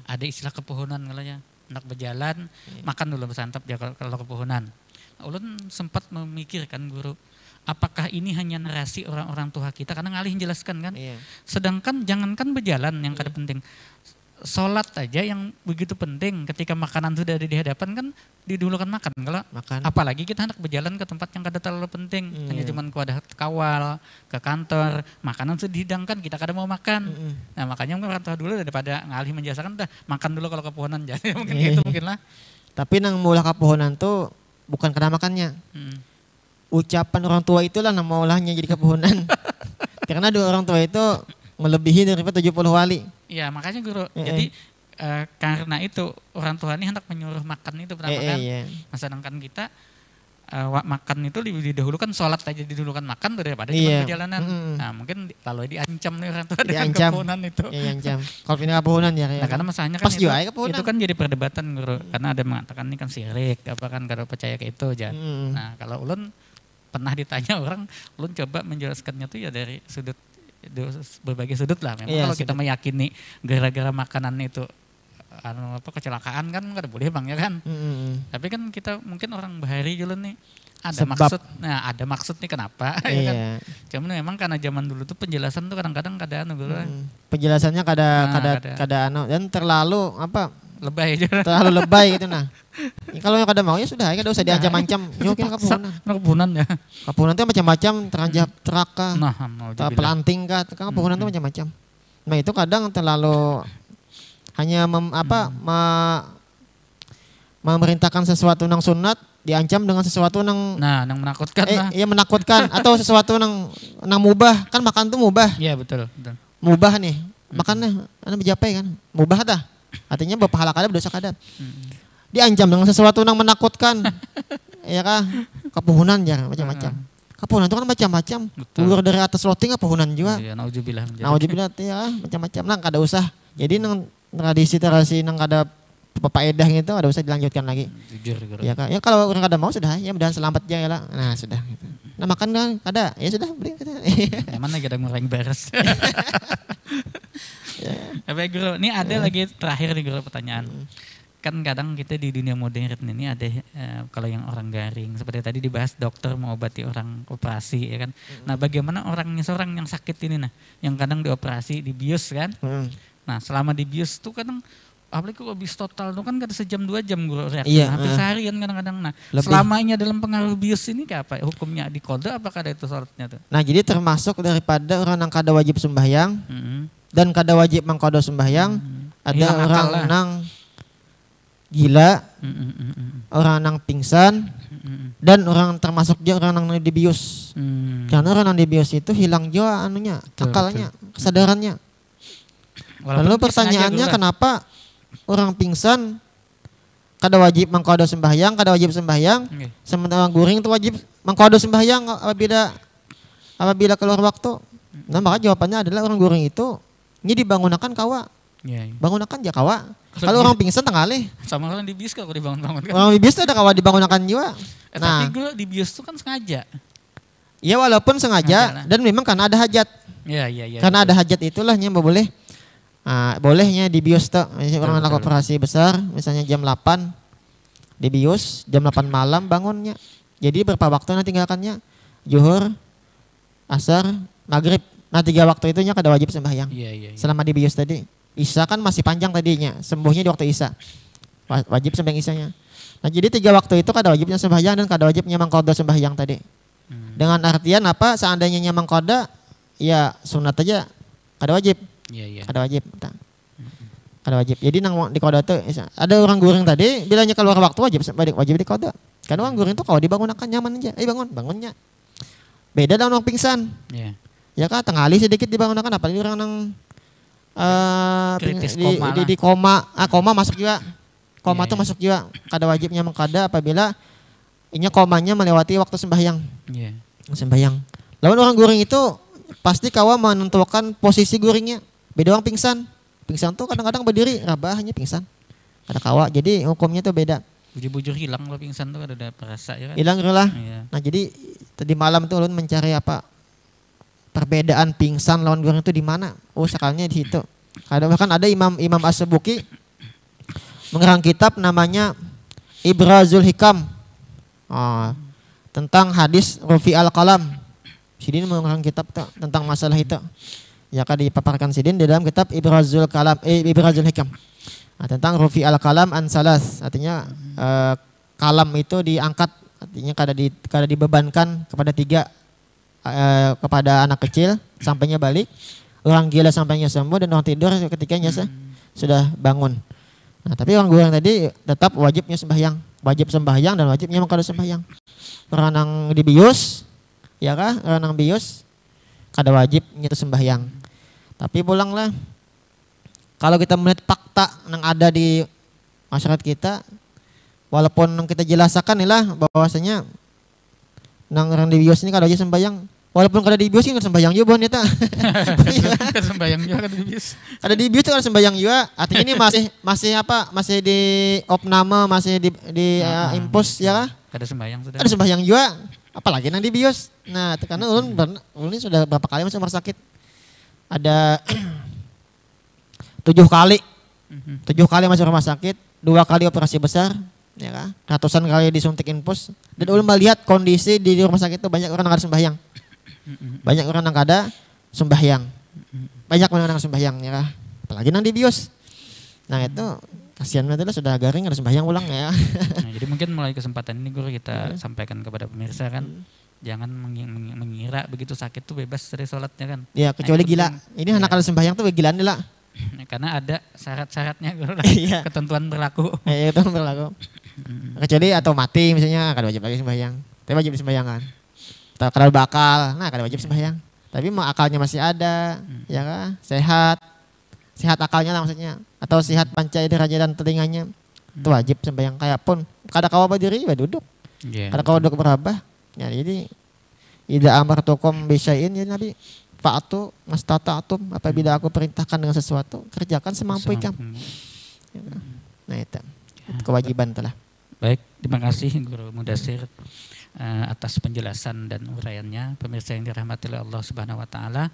ada istilah kepohonan kalau ya. Anak berjalan, makan dulu bersantap dia kalau kepohonan. Ulun sempat memikirkan guru, apakah ini hanya narasi orang-orang tua kita karena ngalih menjelaskan kan. Sedangkan jangankan berjalan yang kada penting. Sholat aja yang begitu penting ketika makanan sudah ada di hadapan kan didahulukan makan. Kalau apalagi kita hendak berjalan ke tempat yang kada terlalu penting, hanya cuman ada kawal ke kantor, makanan sudah dihidangkan kita kada mau makan. Nah makanya orang tua dulu daripada ngalih menjelaskan udah makan dulu kalau kepohonan jadi mungkin gitu mungkin lah. Tapi nang mula kepohonan tuh bukan karena makannya. Ucapan orang tua itulah yang maulahnya jadi kepohonan. Karena dua orang tua itu melebihi daripada 70 wali. Iya, makanya guru. Jadi karena itu orang tua ini hendak menyuruh makan itu pertama kan. Nah, sedangkan kita makan itu didahulukan, sholat aja didahulukan makan daripada cuma perjalanan. Nah, mungkin kalau diancam nih orang tua dengan kepohonan itu. Iya, diancam. Kalau pindah kepohonan ya. Nah, karena masalahnya kan itu kan jadi perdebatan guru. Karena ada mengatakan ini kan syirik, apa kan kalau percaya ke itu aja. Nah, kalau ulun pernah ditanya orang, ulun coba menjelaskannya tuh ya dari berbagai sudut lah. Memang kalau kita meyakini gara-gara makanan itu kecelakaan kan nggak boleh bang ya kan. Tapi kan kita mungkin orang bahari dulu nih ada maksud. Nah ada maksud nih kenapa? Ya kan? Cuman memang karena zaman dulu tuh penjelasan tuh kadang-kadang kada penjelasannya kada dan terlalu lebay aja. Terlalu lebay gitu nah. Kalau yang kada mau ya sudah, kada usah diancam-ancam. Nyokin kepohonan ya. Kepohonan itu macam-macam, teranjak teraka, pelanting kah, kepohonan itu macam-macam. Nah itu kadang terlalu hanya memerintahkan sesuatu nang sunat, diancam dengan sesuatu nang menakutkan lah. Iya menakutkan atau sesuatu nang mubah, kan makan tuh mubah. Iya betul. Mubah nih, makannya anu bejapai kan, mubah dah. Artinya berpahala kada berdosa kada. Diancam dengan sesuatu yang menakutkan. Ya kah? Kepohonan ya macam-macam. Kepohonan itu kan macam-macam. Keluar dari atas loting kepohonan juga. Iya, nauzubillah. Nauzubillah ya macam-macam. Nang kada usah. Jadi nang tradisi nang kada paedah gitu ada usah dilanjutkan lagi. Jujur gitu. Ya kah? Ya kalau orang kada mau sudah ya mudahan selamat aja ya lah. Nah, sudah gitu. Nah, makan kan kada. Ya sudah beli. Emang lagi ada ngurang beres. Tapi guru, ini ada lagi terakhir nih guru pertanyaan. Kan kadang kita di dunia modern ini ada kalau yang orang garing seperti tadi dibahas dokter mengobati orang operasi ya kan. Nah bagaimana seorang yang sakit ini nah yang kadang dioperasi dibius kan. Nah selama dibius tuh kadang apalagi kalau bius total tuh kan kada sejam 2 jam guru reaksi. Hampir seharian kadang-kadang. Nah selamanya dalam pengaruh bius ini kayak apa hukumnya diqadha apakah ada itu sholatnya tuh? Nah jadi termasuk daripada orang yang kada wajib sembahyang dan kada wajib mengqadha sembahyang ada orang nang gila, orang nang pingsan, dan orang termasuk juga orang nang dibius. Karena orang nang dibius itu hilang juga akalnya, kesadarannya. Walaupun Lalu itu sengaja pertanyaannya guru lah. kenapa orang pingsan kada wajib mengkodo sembahyang, kada wajib sembahyang, Oke. sementara guring itu wajib mengkodo sembahyang apabila keluar waktu. Nah maka jawabannya adalah orang guring itu ini dibangunakan kawa, Iya, iya. bangunakan aja kawa. Kalau Kalau dia- orang pingsan tengalih, Sama kan di bius kalau dibangun-bangun kan. orang bius itu ada kawa dibangunakan juga. Tapi Nah, gue di bius tuh kan sengaja. ya walaupun Sengaja lah. sengaja dan memang karena ada hajat. Iya, iya, iya. Karena ada hajat itulah nya boleh. Bolehnya di bios tuh, misalnya orang Betul, lakukan betul. operasi besar, misalnya jam 8 di bios, jam 8 malam bangunnya. Jadi berapa waktu nanti tinggalkannya? Zuhur, asar, maghrib. Nah 3 waktu itunya kada wajib sembahyang. Iya, iya, iya. Selama di bios tadi. Isya kan masih panjang tadinya, sembuhnya di waktu isya. Wajib sembahyang isyanya. Nah jadi 3 waktu itu kada wajibnya sembahyang dan kada wajibnya mengqadha sembahyang tadi. Dengan artian apa? Seandainya nyamang qada, ya sunat aja, kada wajib. Iya, iya. Kada wajib. Kada wajib. Jadi nang di qada tuh ada orang guring tadi bilangnya keluar waktu wajib di qada. Karena orang guring tuh kalau dibangunakan nyaman aja. Bangunnya. Beda dengan orang pingsan. Iya. Ya kan tengali sedikit dibangunakan apalagi orang nang Kritis di, koma di, lah. di koma, koma masuk juga. Koma Iya, tuh iya. masuk juga. Kada wajibnya mengkada apabila inya komanya melewati waktu sembahyang. Iya. Sembahyang. Lawan orang guring itu pasti kawa menentukan posisi guringnya. Beda orang pingsan. Pingsan tuh kadang-kadang berdiri, rabahnya pingsan. Ada kawa. Jadi hukumnya tuh beda. Bujur-bujur hilang kalau pingsan tuh ada perasa ya kan. Hilang lah. Iya. Nah jadi tadi malam tuh ulun mencari apa perbedaan pingsan lawan guring itu di mana? Oh sakalnya di situ. Bahkan ada Imam As-Subuki mengarang kitab namanya Ibrazul Hikam. Tentang hadis Rufi al-Qalam. Sidin mengarang kitab tuh, tentang masalah itu. Ya kan dipaparkan Sidin di dalam kitab Ibrazul Hikam. Nah, tentang Rufi al-Qalam an salas, artinya kalam itu diangkat, artinya kada dibebankan kepada 3, kepada anak kecil sampainya balik, orang gila sampainya sembuh, dan orang tidur ketikanya sudah bangun. Nah, tapi orang guring tadi tetap wajibnya sembahyang dan wajibnya mengqadha sembahyang. Orang nang di bius, ya kah? Orang nang bius kada wajib nyetu sembahyang. Tapi pulanglah kalau kita melihat fakta yang ada di masyarakat kita, walaupun kita jelaskan lah bahwasanya nang orang di bius ini kada wajib sembahyang, walaupun kada di bius ini kada sembahyang juga bon eta. Kan sembahyang juga kan di bius. Ada di bius kada sembahyang juga. Artinya ini masih di opname, masih di impus ya kah? Kada sembahyang sudah. Ada sembahyang juga, apalagi nang di bios. Nah, karena ulun ini sudah berapa kali masuk rumah sakit. Ada 7 kali. 7 kali masuk rumah sakit, 2 kali operasi besar, ya kan? Ratusan kali disuntik infus. Dan ulun melihat kondisi di rumah sakit itu banyak orang yang kada sembahyang. Banyak orang yang kada sembahyang. Banyak orang yang sembahyang, ya kan? Apalagi nang di bios. Nah, itu kasihan banget lah, sudah garing ada sembahyang ulang ya. Nah, jadi mungkin mulai kesempatan ini guru kita sampaikan kepada pemirsa kan, jangan mengira begitu sakit tuh bebas dari sholatnya kan. Ya, kecuali itu gila. penting. Ini anak kada sembahyang tuh gilaan lah. Karena ada syarat-syaratnya guru. Iya. Ketentuan berlaku. Ya, itu berlaku. Kecuali atau mati misalnya kada wajib lagi sembahyang. Tapi wajib sembahyang kan. Atau kada bakal, nah kada wajib sembahyang. Tapi akalnya masih ada, ya kan? Sehat akalnya lah maksudnya. Atau sehat panca indera dan telinganya. Itu wajib sembahyang. Kayak pun kada kawa berdiri ya duduk. Iya. Kada kawa duduk berabah. Ya jadi idza amartukum bisyai'in ya Nabi fa'atu mastata'tum, apabila aku perintahkan dengan sesuatu kerjakan semampu ikam. Nah itu kewajiban telah. Baik, terima kasih Guru Mudasir atas penjelasan dan uraiannya. Pemirsa yang dirahmati oleh Allah Subhanahu wa taala.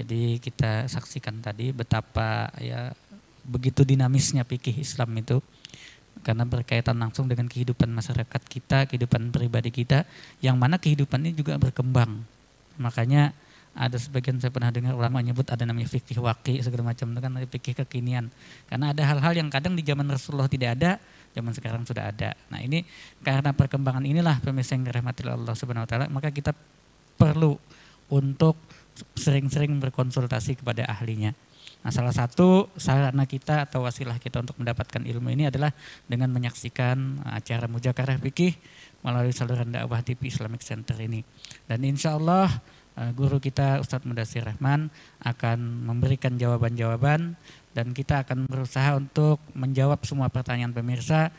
Jadi kita saksikan tadi betapa ya begitu dinamisnya fikih Islam itu, karena berkaitan langsung dengan kehidupan masyarakat kita, kehidupan pribadi kita, yang mana kehidupan ini juga berkembang. Makanya ada sebagian saya pernah dengar ulama menyebut ada namanya fikih waqi segala macam itu kan fikih kekinian. Karena ada hal-hal yang kadang di zaman Rasulullah tidak ada, zaman sekarang sudah ada. Nah, ini karena perkembangan inilah pemirsa yang dirahmati oleh Allah Subhanahu wa taala, maka kita perlu untuk sering-sering berkonsultasi kepada ahlinya. Nah, salah satu sarana kita atau wasilah kita untuk mendapatkan ilmu ini adalah dengan menyaksikan acara Mujakarah Fikih melalui saluran dakwah TV Islamic Center ini. Dan insya Allah guru kita Ustadz Mudassir Rahman akan memberikan jawaban-jawaban dan kita akan berusaha untuk menjawab semua pertanyaan pemirsa.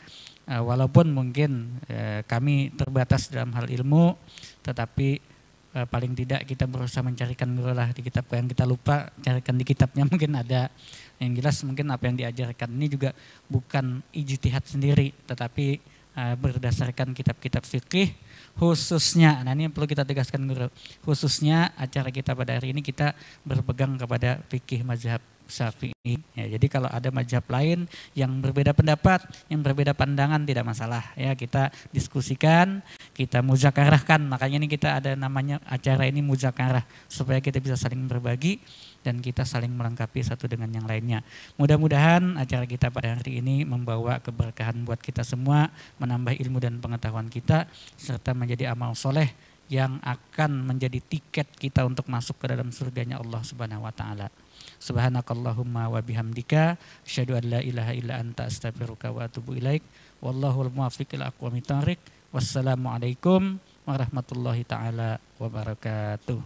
Walaupun mungkin kami terbatas dalam hal ilmu, tetapi paling tidak kita berusaha mencarikan dulu lah di kitab yang kita lupa, carikan di kitabnya mungkin ada. Yang jelas mungkin apa yang diajarkan ini juga bukan ijtihad sendiri, tetapi berdasarkan kitab-kitab fikih khususnya. Nah ini yang perlu kita tegaskan guru, khususnya acara kita pada hari ini kita berpegang kepada fikih mazhab Syafi'i. Ya, jadi kalau ada mazhab lain yang berbeda pendapat, yang berbeda pandangan tidak masalah. Ya kita diskusikan, kita muzakarahkan. Makanya ini kita ada namanya acara ini muzakarah supaya kita bisa saling berbagi dan kita saling melengkapi satu dengan yang lainnya. Mudah-mudahan acara kita pada hari ini membawa keberkahan buat kita semua, menambah ilmu dan pengetahuan kita, serta menjadi amal soleh yang akan menjadi tiket kita untuk masuk ke dalam surganya Allah Subhanahu wa taala. Subhanakallahumma wa bihamdika asyhadu an la ilaha illa anta astaghfiruka wa atubu ilaik. Wallahul muwaffiq ila aqwamit thoriq. Wassalamualaikum warahmatullahi taala wabarakatuh.